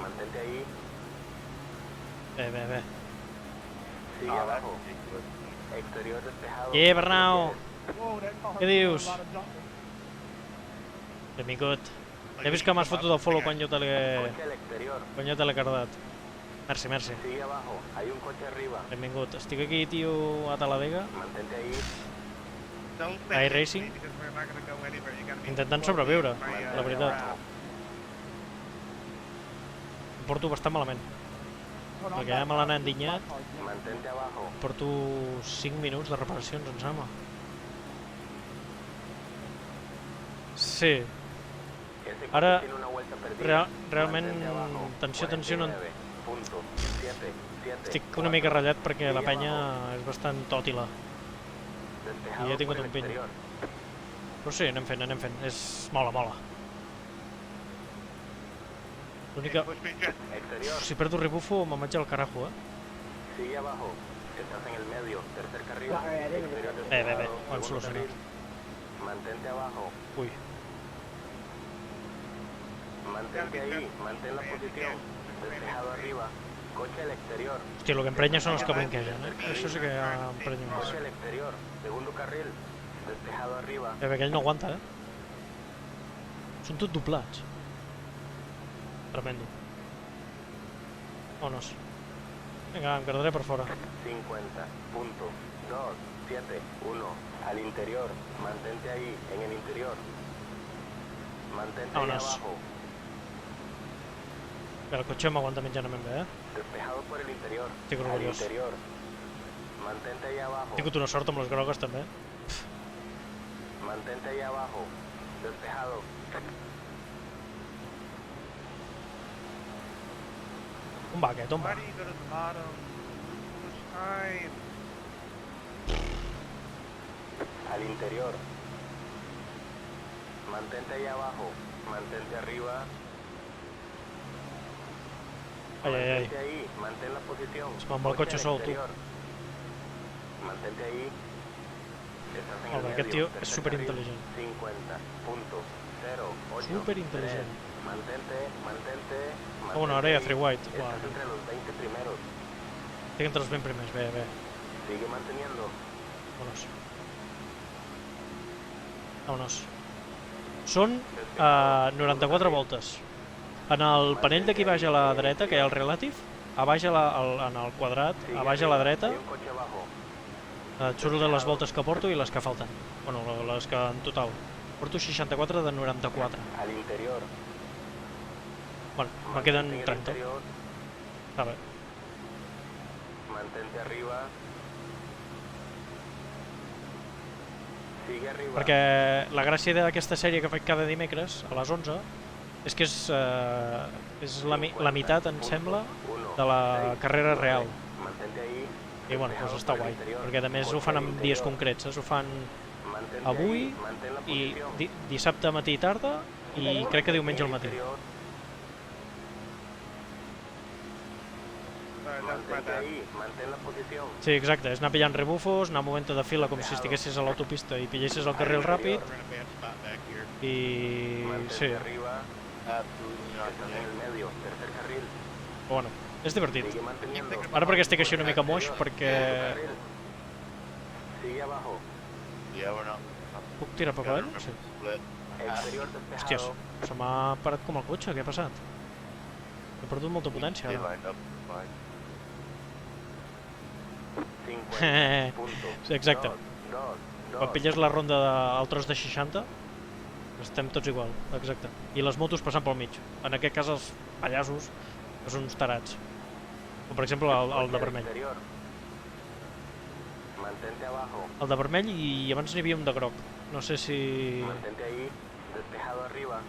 Mantente ahí.
Bé.
Sigue abajo. Exterior despejado.
Bernau! Què dius? Benvingut. He vist que m'has fotut el follow quan jo te l'he...
Coche al exterior.
quan jo te l'he cardat. Merci.
Sigue abajo. Hay un coche arriba.
Benvingut. Estic aquí, tio, a Talavega,
Mantente ahí.
Don't
iRacing?
because we're not gonna go anywhere. You gotta be
intentant sobreviure,
by,
la veritat.
abajo.
Em porto bastant malament. Perquè ja me l'han endinyat.
Mantente abajo.
Porto 5 minuts de reparacions, em sembla. Sí,
Ese coche
Ara,
tiene una vuelta perdida.
realment,
Mantente abajo.
tensió no...
49.7
Estic una mica ratllat perquè la penya és bastant tòtila.
Despejado
I he tingut
por el
un piny.
exterior.
Però sí, anem fent. Mola. L'única...
Push me, Jet.
Exterior.
Si perdo rebufo me'n vaig al carajo,
Sigue abajo. Estás en el medio. Tercer carril.
Sorry, I didn't
Exterior
even-
Bé,
despejado.
ho hem
Segundo
solucionat.
carril. Mantente abajo.
Ui,
Mantente ahí. Mantén la posición. Despejado arriba. Coche al exterior.
hòstia, el que emprenya són els que brinquegen, Això sí que ja emprenya més.
Coche al exterior. Segundo carril. Despejado arriba.
Bé, aquell no aguanta, Són tot doblats. Tremendo. Vámonos. Vinga, em quedaré per fora.
50. Punto. 2. 7. 1. Al interior. Mantente ahí. En el interior. Mantente ahí
Vámonos.
abajo.
Bé, el cotxe m'aguanta mitjanament bé,
Despejado por el interior.
Estic
Al
orgullós.
interior. Mantente ahí abajo.
He tingut una sort amb les grogues, també.
Mantente ahí abajo. Despejado.
On va aquest, on
Why
va?
do you go to the bottom? Push time.
Al interior. Mantente ahí abajo. Mantente arriba.
Ai.
Mantente ahí. Mantén la posición.
Es me'n va el cotxe
al
sol, tu.
exterior. Mantente ahí. Estás en
Molt
el
bé, aquest
medio.
tio és
Tercer
superintel·ligent.
carril. 50. Punto. 0. 8.
Superintel·ligent.
Mantente.
Ah, bueno, ara hi ha
ahí.
Three White.
Estás
Uau,
entre los 20 primeros.
estic entre els 20 primers, bé.
Sigue manteniendo.
Vámonos. Són 94 voltes. En el panell d'aquí baix a la dreta, que hi ha el relative, a baix en el quadrat,
Sigue
a baix a la
arriba.
dreta,
Hay un coche abajo.
et surt de les voltes que porto i les que falten. Bueno, les que en total. Porto 64 de 94.
Al interior.
Bueno, me
Mantente en
queden
el
30.
interior.
Està bé.
Mantente arriba. Sigue arriba.
Perquè la gràcia d'aquesta sèrie que faig cada dimecres, a les 11, és que és la meitat, em sembla, de la carrera real.
Mantente ahí.
I bueno, doncs està guai, perquè a més ho fan en dies concrets, Ho fan
Mantente
avui
ahí. Mantén la
i
posición.
dissabte matí i tarda i crec que diumenge al matí.
Interior.
Sorry, that's my
Mantente
bad.
ahí. Mantén la posición.
Sí, exacte, és anar pillant rebufos, anar movent-te de fila com si estiguessis a l'autopista i pillessis el carril ràpid
We're in a bad spot back here.
i...
Mantente
sí,
arriba.
Absolutely not.
Estás en el medio. Tercer carril.
però bueno, és divertit.
Sigue manteniendo.
Ara perquè estic així una mica moix,
Segundo
perquè
carril. Sigue abajo.
Yeah, we're not.
puc tirar per avall? Sí.
Split.
Exterior
Hòsties,
despejado.
se m'ha parat com el cotxe, què ha passat? He perdut molta potència
They
ara.
lined up. Fine.
50. Punto.
Sí, exacte.
Dos.
Quan pilles la ronda al tros de 60, estem tots igual, exacte. I les motos passant pel mig. En aquest cas els pallassos, que són uns tarats. Com per exemple el de vermell.
Exterior. Mantente abajo.
El de vermell i abans n'hi havia un de groc. No sé si...
Mantente ahí. Despejado arriba.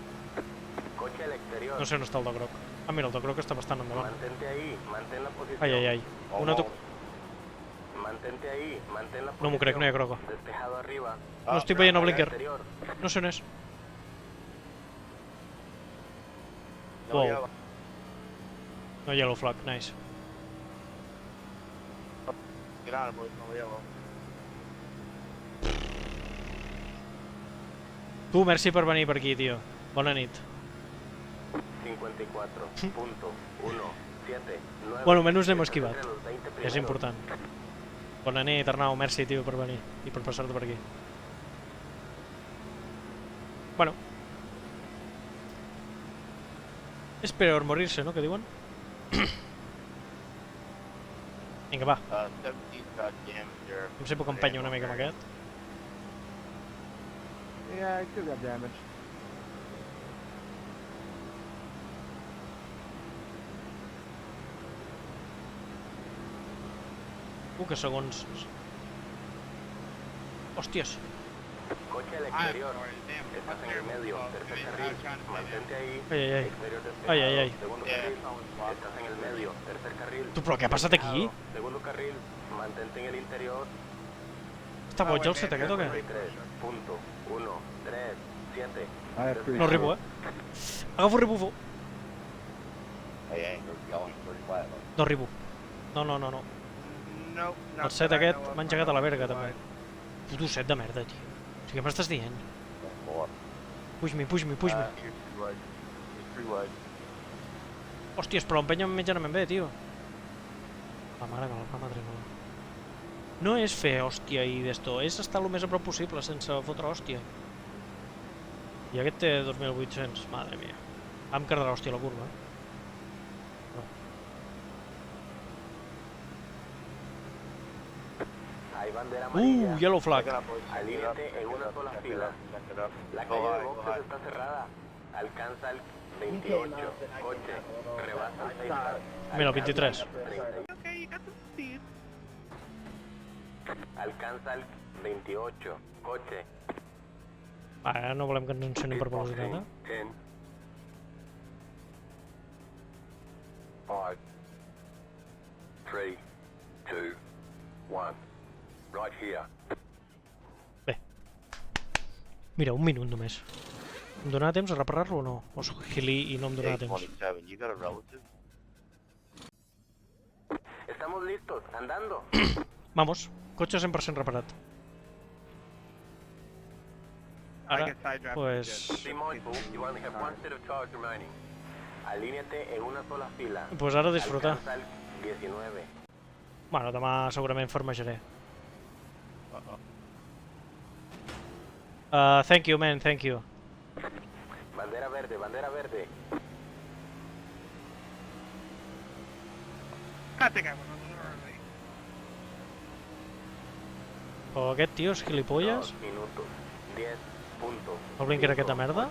Coche al exterior.
No sé on està el de groc. Ah, mira, el de groc està bastant endavant.
Mantente ahí. Mantén la posición.
Ai. Una
Almost.
Mantente ahí. Mantén la posición.
No m'ho crec, no hi ha groga.
Despejado arriba.
No estic veient el
Al
blinker.
exterior.
No sé on és.
No
Wow.
yellow.
No yellow flag, nice.
Get out of it. No yellow.
Tu, merci per venir per aquí, tio. Bona nit.
54.179.
Bueno, almenys l'hem esquivat.
Entre los 20
És
primeros.
important. Bona nit, Arnau, merci, tio, per venir i per passar-te per aquí. Bueno. És peor morir-se, no?, que diuen? Vinga, va.
17 got damage there.
Em sé puc empènyer una mica amb aquest.
Yeah, I still got damage.
Que segons... Hòsties,
Coche Coche al
I have
exterior.
no idea. Damn,
Estás
my
en el
steering
medio,
wheel
tercer
I
carril.
was trying to say
Mantente ahí.
Ai, ai, ai.
Exterior despejado.
Ai, ai, ai.
Segundo
Yeah.
carril. Estás en el medio, tercer carril.
Tu, però què ha passat aquí?
Despejado. Segundo carril. Mantente en el interior.
Està boig el set aquest o què?
33.137.
I have three.
No arribo, Agafo rebufo.
Hey, I ain't going pretty flat.
No arribo. No, no, no, no.
Nope.
El set aquest m'ha engegat a la verga, també. Puto set de merda, tio. O sigui, què m'estàs dient? Puix-me, puix-me, puix-me.
You're too right. You're too right.
Hòsties, però l'empenya mitjanament bé, tio. La mare que la fa madre meva. No és fer hòstia i d'esto, és estar el més a prop possible sense fotre hòstia. I aquest té 2.800, madre mia. Vam quedar hòstia a la curva,
Hay bandera amarilla.
Yellow flag.
Alíñate en una sola fila. La calle de boxes está cerrada. Alcanza el 28. Coche. Rebasa el 6.
Mira, el 23.
Okay, you got some speed.
Alcanza el 28. Coche.
Ara no volem que ens ensenyem per velocitat,
10. 5. 3. 2. 1. Right here.
Bé. Mira, un minut només. Em donarà temps a reparar-lo o no? O soc gili i no em donarà temps?
827, you got a relative?
Estamos listos. Andando.
Vamos, cotxe 100% reparat.
I
Ara,
can side draft.
pues...
Be mindful. You only have one set of tires remaining. Alíñate en una sola fila.
Pues ara disfrutar.
Alcanza el 19.
Bueno, demà segurament farmejaré. Thank you, man, thank you.
Bandera verde, bandera verde.
I think I went a little early.
O aquest tio és gilipolles?
2 minutos. 10 puntos.
El blinker aquest de merda?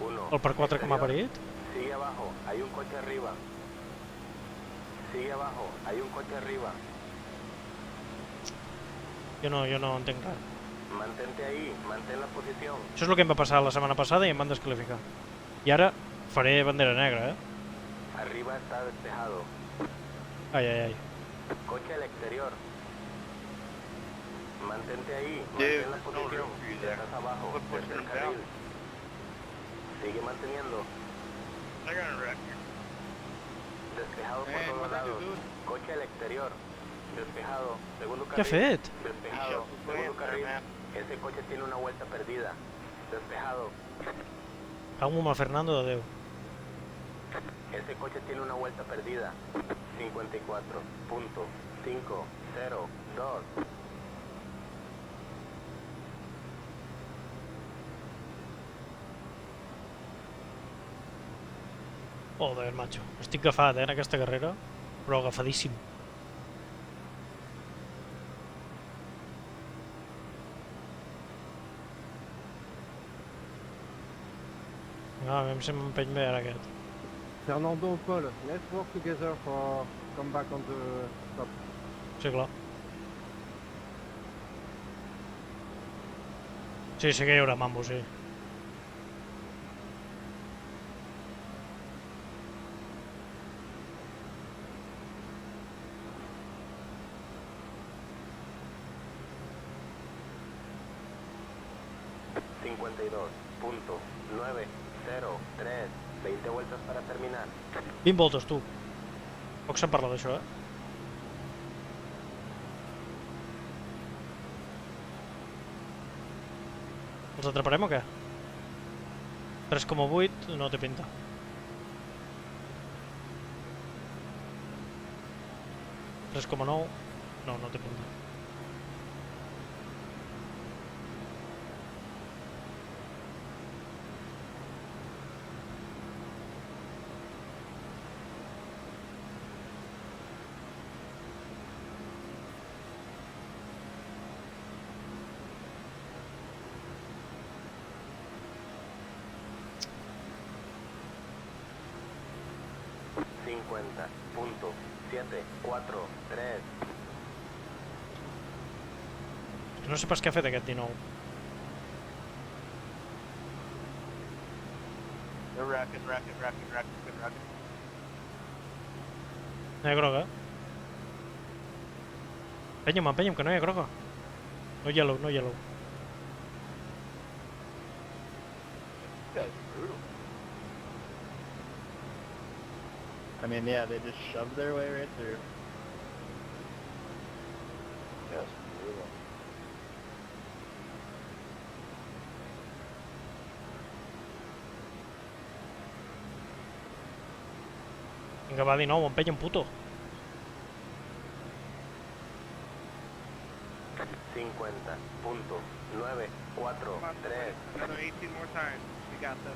1.
El per 4 que m'ha parit?
Sigue abajo, hay un coche arriba. Sigue abajo, hay un coche arriba.
Jo no entenc res.
Mantente ahí, mantén la posición.
Això és el que em va passar la setmana passada i em van descalificar. I ara faré bandera negra,
Arriba está despejado.
Ai, ai, ai.
Coche al exterior. Mantente ahí,
Dude,
mantén la
no
posición.
room for you there.
Estás abajo,
Put pushing
tercer
them
carril.
down.
Sigue manteniendo.
They're gonna wreck you.
Despejado por
Man,
todos
what are you
lados.
doing?
Coche al exterior. Despejado. Segundo
Què ha
carril.
fet?
Despejado.
Bishop,
Segundo
man,
carril.
man.
Ese coche tiene una vuelta perdida. Despejado.
Cago amb el Fernando de Déu.
Ese coche tiene una vuelta perdida. 54.502.
Joder, macho. Estic agafat, en aquesta carrera. Però agafadíssim. Ah, a mi em sembla empeny bé ara aquest.
Fernando, Paul, let's work together for come back on the top.
Sí, clar. Sí, sí que hi haurà mambo, sí.
punto 903. 20 vueltas para terminar.
20 voltes, tu. Poc se'n parla d'això, Els atraparem o què? 3,8 no té pinta. Tres coma nou, no té pinta.
Punto 743.
No sé pas què ha fet aquest 19.
They're wrecking.
No hi ha groga. Empenya'm, que no hi ha groga. No yellow.
That's brutal. I mean, yeah, they just shoved their way right through. That's brutal.
Vinga, va, 19, empenya'm, puto.
50.943.
Another 18 more times. We got this.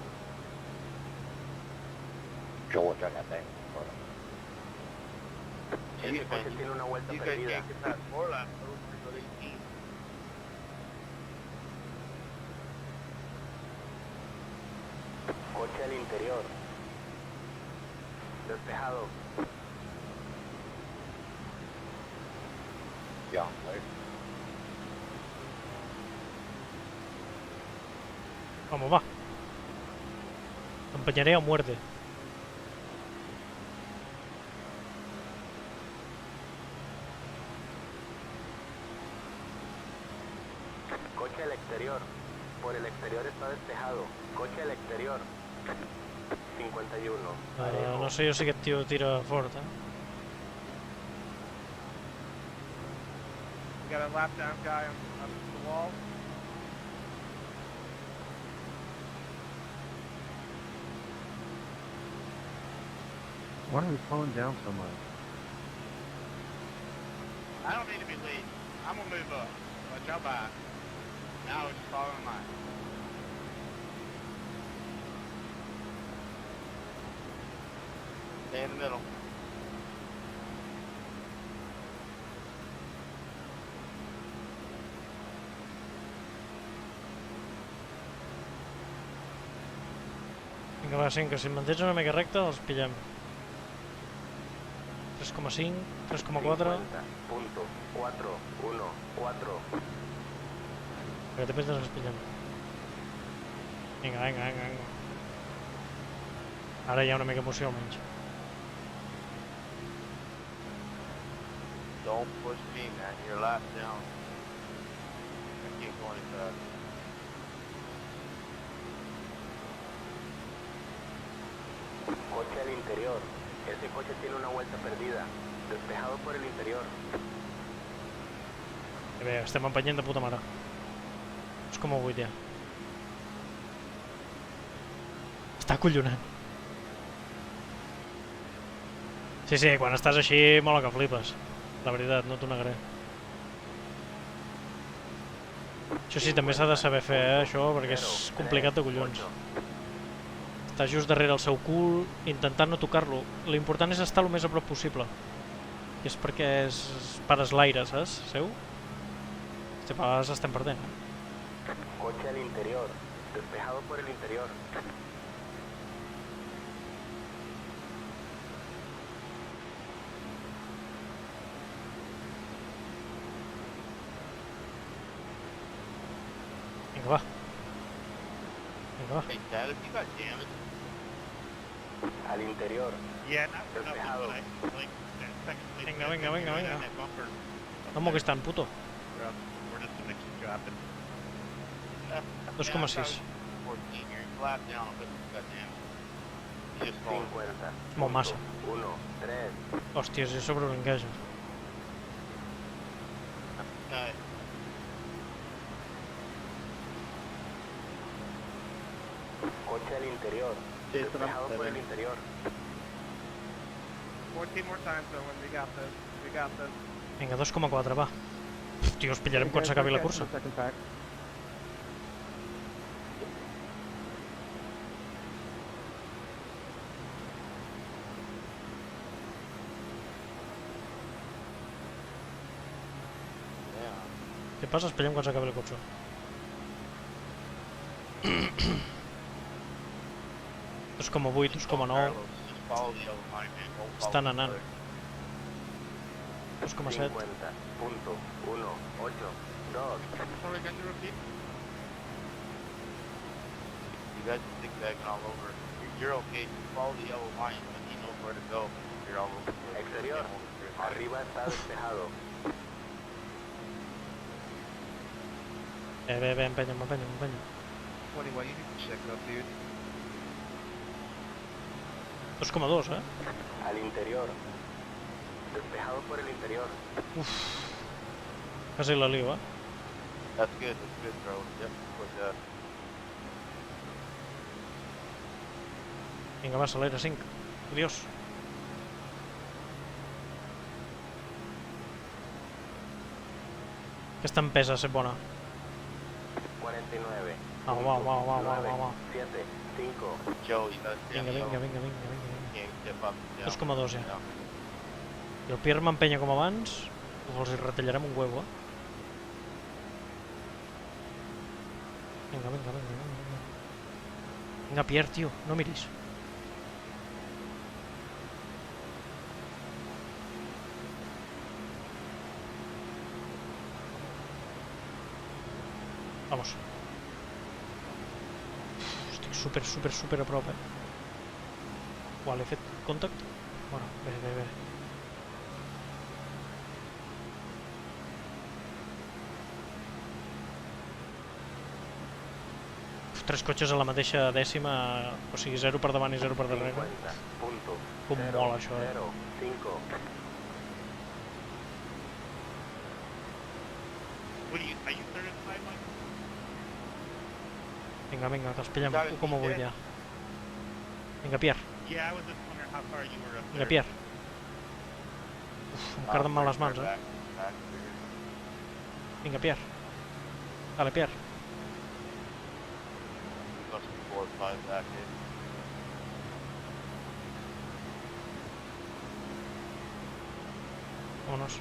Joel, check that thing.
Ese coche tiene una vuelta
You guys
perdida.
can't get past 4 laps. We're going 18.
Coche al interior. Despejado.
Yeah, right.
Vamos, va. Empeñaré a muerte.
Coche al exterior. Por el exterior está despejado. Coche al exterior. 51.
No sé jo si aquest tio tira fort,
We got a lap down guy on the wall.
Why are we slowing down so much?
I don't need to be lead. I'm gonna move up. Let y'all by. Now it's following line. Stay in the middle.
Vinga, va, 5, que si em mantens una mica recte els pillem. 3,5, 3,4...
50.414.
Perquè després els pillem. Vinga. Ara hi ha una mica emoció almenys.
Don't push me, man. You're last down. I can't go any fast.
Coche al interior. Ese coche tiene una vuelta perdida. Despejado por el interior.
Bé, estem empenyent de puta mare. És com 8 ja. Està acollonant. Sí, quan estàs així mola que flipes. La veritat, no t'ho negaré. Això sí, també s'ha de saber fer, això, perquè és complicat de collons. Està just darrere el seu cul, intentant no tocar-lo. L'important és estar el més a prop possible. I és perquè pares l'aire, saps? Seu? A vegades estem perdent.
Coche al interior. Despejado por el interior.
Vinga, va.
Hey, Dad, if you got damage.
Al interior.
Yeah, not
Despejado.
Venga. No moguis tant, puto.
We're just gonna keep dropping.
2,6.
14, you're flat down, but you got damage. You just fall.
50.
Molt massa.
1, 3.
Hòsties, jo sobrevinguejo.
Coche al interior.
Sí, esto no
Despejado por el
se
interior.
14 more times, Owen. We got this.
Vinga, 2,4, va. Tio, els pillarem quan s'acabi la cursa.
Second pack.
Què passa? Esperem quan s'acabi la cursa. És com 8, és com 9. Estan anant. 2,7.
50.182.
Sorry, can you repeat? You guys are zigzagging all over. you're okay. Just follow the yellow line, but he knows where to go. You're all over the place.
Exterior. Arriba está despejado.
Ve, empenya'm.
21, you need to check up, dude.
2,2, eh?
Al interior. Despejado por el interior.
Quasi la liu, eh?
That's good, bro. Yep, push that.
Vinga, va, acelera, 5. Adiós. Aquesta empesa ha set bona.
49.
Va.
7, 5.
Joe, you gotta stay on the
Vinga.
yellow. Can't step up and down.
2,2 ja.
Yeah.
I el Pierre m'empenya com abans, els hi retallarem un huevo, eh? Vinga. Vinga, Pierre, tio, no miris. Vamos. Estic super a prop, eh? Uau, l'he fet contact? Bueno, bé. 3 cotxes a la mateixa dècima, o sigui, 0 per davant i 0 per darrere.
50. Punto.
Com mola això, eh?
0, 5.
What are you third in line, Mike?
Vinga, que els pillem 1,8 ja. Vinga, Pierre.
Yeah, I was just wondering how far you were up
Vinga,
there.
Pierre. Em carden mal les mans, eh? Vinga, Pierre. Dale, Pierre.
Must be 4 or 5 back in.
Vámonos.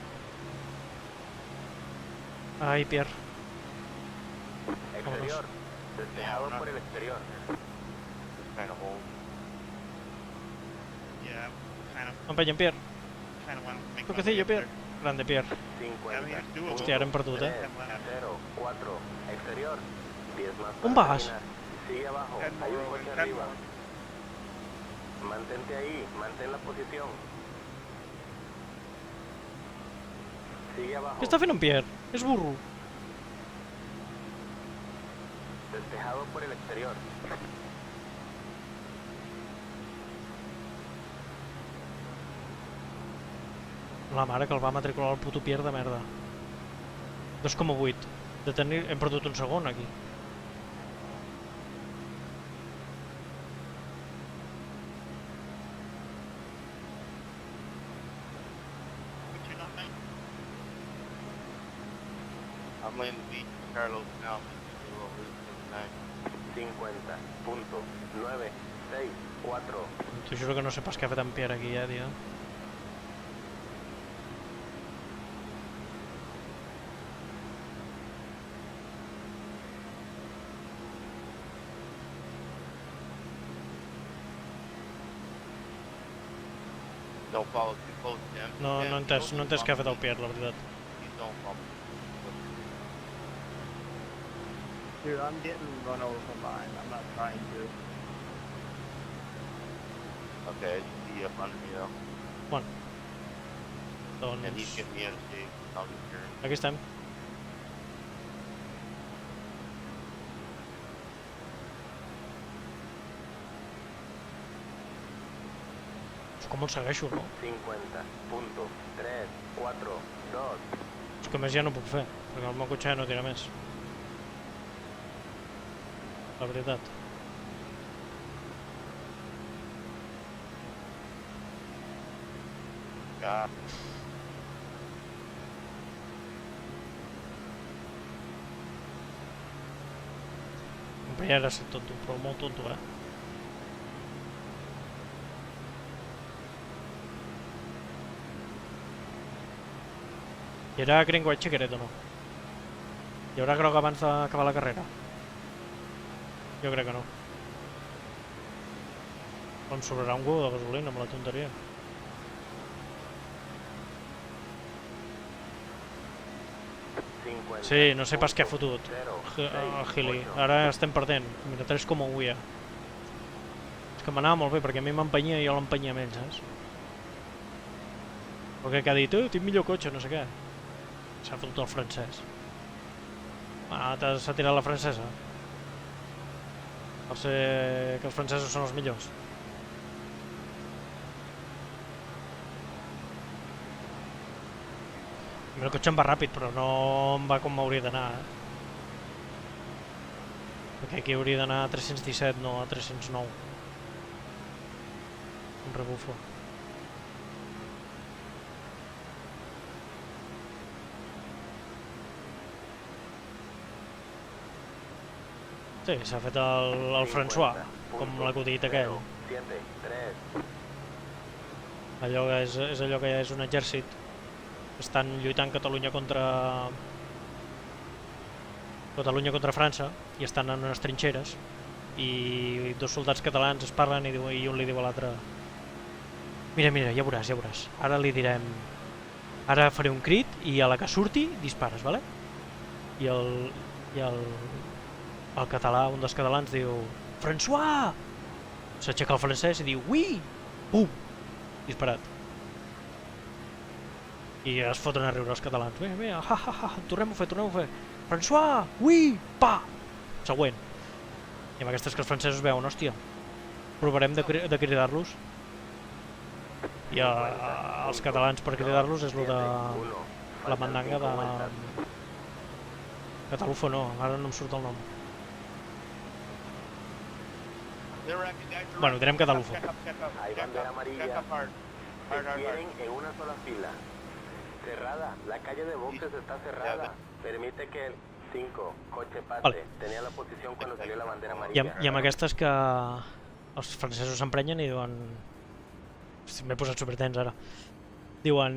Ai, Pierre.
Exterior. Despejado por el exterior.
Just kind of hold.
Yeah, kind of
Empenya'm, Pierre.
want to make
Toquecillo, Pierre. Grande, Pierre.
50.
Hòstia, ara hem perdut, eh?
0, 4. Exterior. 10 más.
On
para
vas?
terminar. Sigue abajo.
Ten
Hay un
more,
coche
ten
arriba.
more.
Mantente ahí. Mantén la posición. Sigue abajo.
Què està fent en Pierre? És burro.
Despejado por el exterior.
La mare que el va matricular el puto Pierre de merda. 2,8. De tenir... Hem perdut un segon, aquí.
But you're not Mike.
I'm laying the beach in Carlos now. Maybe a little loose tonight.
50. Punto. 9, 6, 4.
T'ho juro que no sé pas què ha fet en Pierre aquí, tio.
Don't follow too close to him.
No he entès què ha fet el
Please
Pierre, la veritat.
don't follow.
Dude, I'm getting run over from behind. I'm not trying to.
Okay, I just see you up under me though. And he's
Doncs...
getting me out of shape. I'll just turn.
Aquí estem. Com el segueixo, no?
50. Punto. 3, 4, 2.
És que més ja no puc fer, perquè el meu cotxe ja no tira més. La veritat.
God.
Però ja era ser tonto, però molt tonto, eh? Hi haurà Green White Chiqueret o no? Hi haurà groc abans d'acabar la carrera? Jo crec que no. Em sobrarà un huevo de gasolina amb la tonteria. Sí, no sé pas què ha fotut el Gili. Ara estem perdent. Mira, 3,1 ja. És que m'anava molt bé, perquè a mi m'empenyia i jo l'empenyia amb ell, saps? O que ha dit, tinc millor cotxe, no sé què. S'ha fotut el francès. S'ha tirat la francesa. Per ser que els francesos són els millors. El cotxe em va ràpid, però no em va com m'hauria d'anar, Perquè aquí hauria d'anar a 317, no a 309. Un rebufo. Sí, s'ha fet el François, com l'acudit aquell. Allò és allò que és un exèrcit. Estan lluitant Catalunya contra França i estan en unes trinxeres i dos soldats catalans es parlen i un li diu a l'altre: mira, ja veuràs, ara li direm, ara faré un crit i a la que surti dispares, vale? I el català, un dels catalans diu: François! S'aixeca el francès i diu: oui! Pum! Disparat. I es foten a riure els catalans. Mira, tornem-ho a fer. François! Oui! Pa! Següent. I amb aquestes que els francesos veuen, hòstia, provarem de cridar-los. I els catalans per cridar-los és el de la mandanga de... Catalufo no, ara no em surt el nom. Bueno, direm Catalufo.
Hay bandera amarilla. Se quieren en una sola fila. Cerrada, la calle de boxes está cerrada. Permite que el 5 coche pase.
Vale.
Tenía la posición cuando salió la bandera amarilla.
I amb aquestes que els francesos s'emprenyen i diuen... M'he posat supertens ara. Diuen...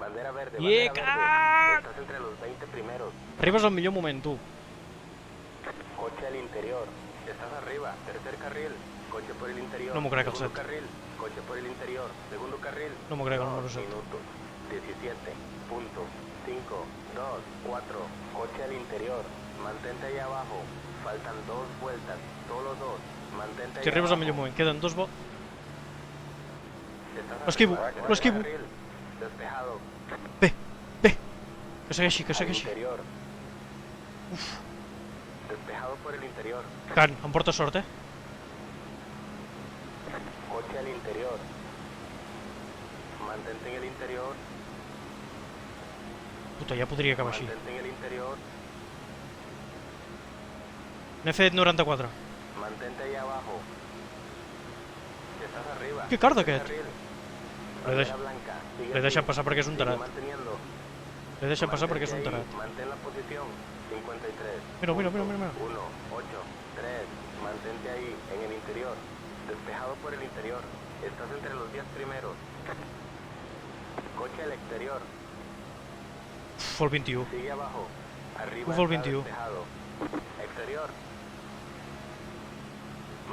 Bandera verde,
Yeca!
Estás entre los 20 primeros.
Arribes al millor moment, tu.
Coche al interior. Estás arriba, tercer carril. Coche por el interior.
No m'ho crec, el
segundo
7.
carril. Coche por el interior. Segundo carril.
No m'ho crec, el número
2
7.
minutos. 17. Punto. 5, 2, 4. Coche al interior. Mantente ahí abajo. Faltan 2 vueltas. Solo 2. Mantente ahí
Si arribes al
abajo.
millor moment, queden dos
Estás
L'esquivo,
arriba,
l'esquivo.
carril. Despejado.
Bé, que segueixi.
Al interior. Despejado por el interior.
Can, em porta sort,
Coche al interior. Mantente en el interior.
Puta, ja podria acabar així.
Mantente en el interior.
N'he fet 94.
Mantente ahí abajo. Estás arriba.
Que car d'aquest?
Carril.
L'he
Bandera blanca. Sigue
L'he deixat
así.
passar perquè és un
Sigue
tarat.
manteniendo.
L'he deixat passar perquè és un
Mantente ahí.
tarat.
Mantén la posición. 53.
Mira.
1, 8, 3. Mantente ahí, en el interior. Despejado por el interior. Estás entre los 10 primeros. Coche al exterior.
Uf, el 21.
Sigue abajo. Arriba
Uf, el
está
21.
despejado. Exterior.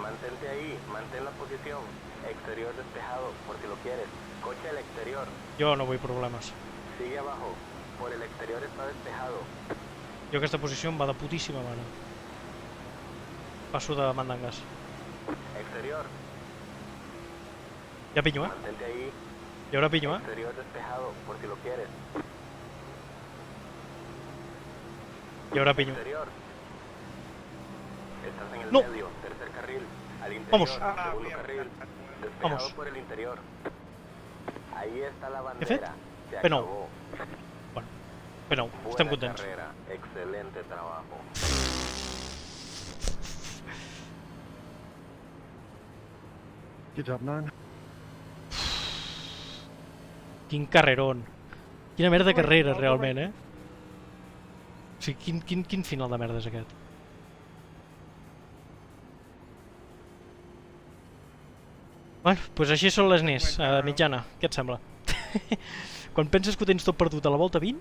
Mantente ahí, mantén la posición. Exterior despejado, por si lo quieres. Coche al exterior.
Jo no vull problemes.
Sigue abajo. Por el exterior está despejado.
Jo aquesta posició em va de putíssima mare. Passo de mandangues.
Exterior.
Ja pinyo,
Mantente ahí.
I ara pinyo,
Exterior despejado, por si lo quieres.
I ara pinyo.
Exterior. Estás en el
No.
medio, tercer carril. Al interior,
Vamos.
segundo carril. Despejado
Vamos.
por el interior. Ahí está la
He fet?
bandera. Se
Però no.
acabó.
Bé, no, estem
Buena
contents.
carrera. Excelente trabajo.
Good job, man.
Quin carrerón. Quina merda de carrera, realment, O sigui, quin final de merda és aquest? Bueno, doncs així són les NIS, mitjana. Què et sembla? Quan penses que ho tens tot perdut a la volta 20...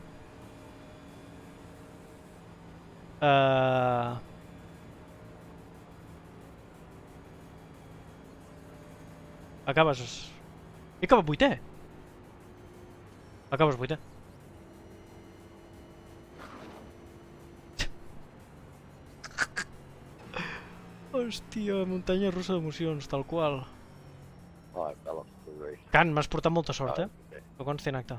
Acabes... He acabat 8è! Acabes 8è. Hòstia, muntanya russa d'emocions, tal qual.
Alright, fella. We're ready.
Can, m'has portat molta sort, eh?
Okay.
Que consti en acte.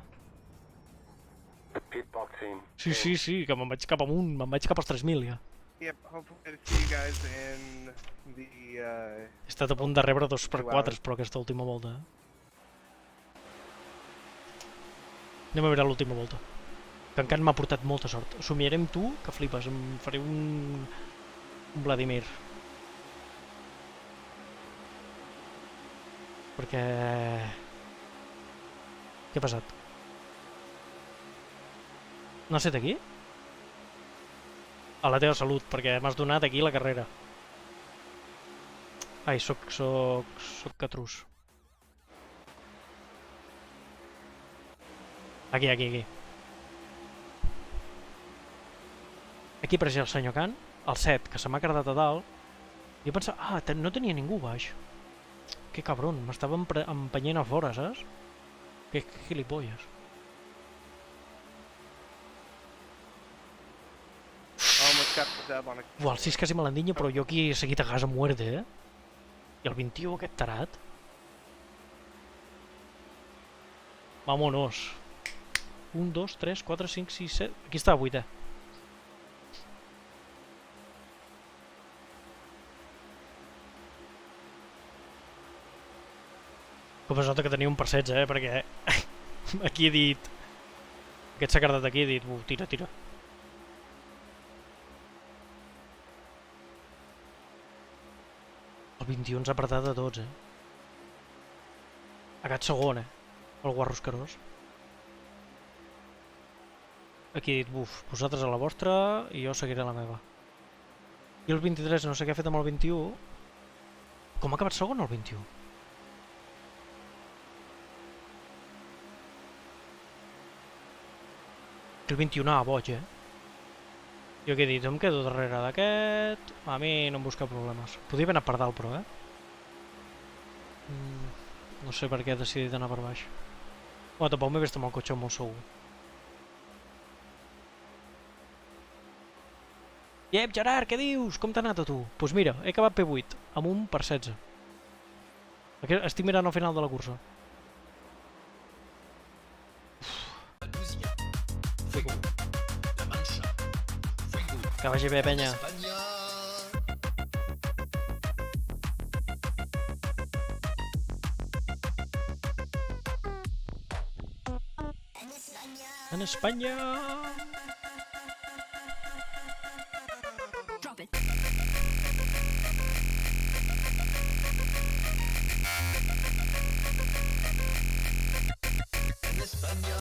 Pitboxing.
Sí, que me'n vaig cap amunt, me'n vaig cap als 3.000 ja.
Yep, hopefully to see you guys in the,
He estat a punt de rebre 2x4, però aquesta última volta, eh? Anem a veure l'última volta. Que en Can m'ha portat molta sort. Somiaré amb tu, que flipes, em faré un Vladimir. Perquè... Què ha passat? No has set aquí? A la teva salut, perquè m'has donat aquí la carrera. Ai, soc catrus. Aquí. Aquí apareix el senyor Can, el 7, que se m'ha quedat a dalt. Jo pensava, no tenia ningú baix. Que cabron, m'estava empenyent a fora, saps? Que gilipolles.
almost got the dub on a...
Uau, el 6 quasi me l'endinya, però jo aquí he seguit a gas a muerte, eh? I el 21, aquest tarat. Vámonos. 1, 2, 3, 4, 5, 6, 7... Aquí està, 8è. Com es nota que tenia un per 16, perquè aquí he dit... Aquest s'ha quedat aquí, he dit, tira. El 21 s'ha apretat a tots, Aquest segon, el guarro escarós. Aquí he dit, vosaltres a la vostra i jo seguiré la meva. I el 23 no sé què ha fet amb el 21. Com ha acabat segon el 21? El 21 boig, Jo què he dit, em quedo darrere d'aquest... A mi no em busca problemes. Podia haver anat per dalt, però, No sé per què he decidit anar per baix. Bueno, tampoc m'he vist amb el cotxe molt segur. Iep, Gerard, què dius? Com t'ha anat a tu? Doncs mira, he acabat P8, amb un per 16. Estic mirant al final de la cursa. Que vagi bé, penya. En Espanya!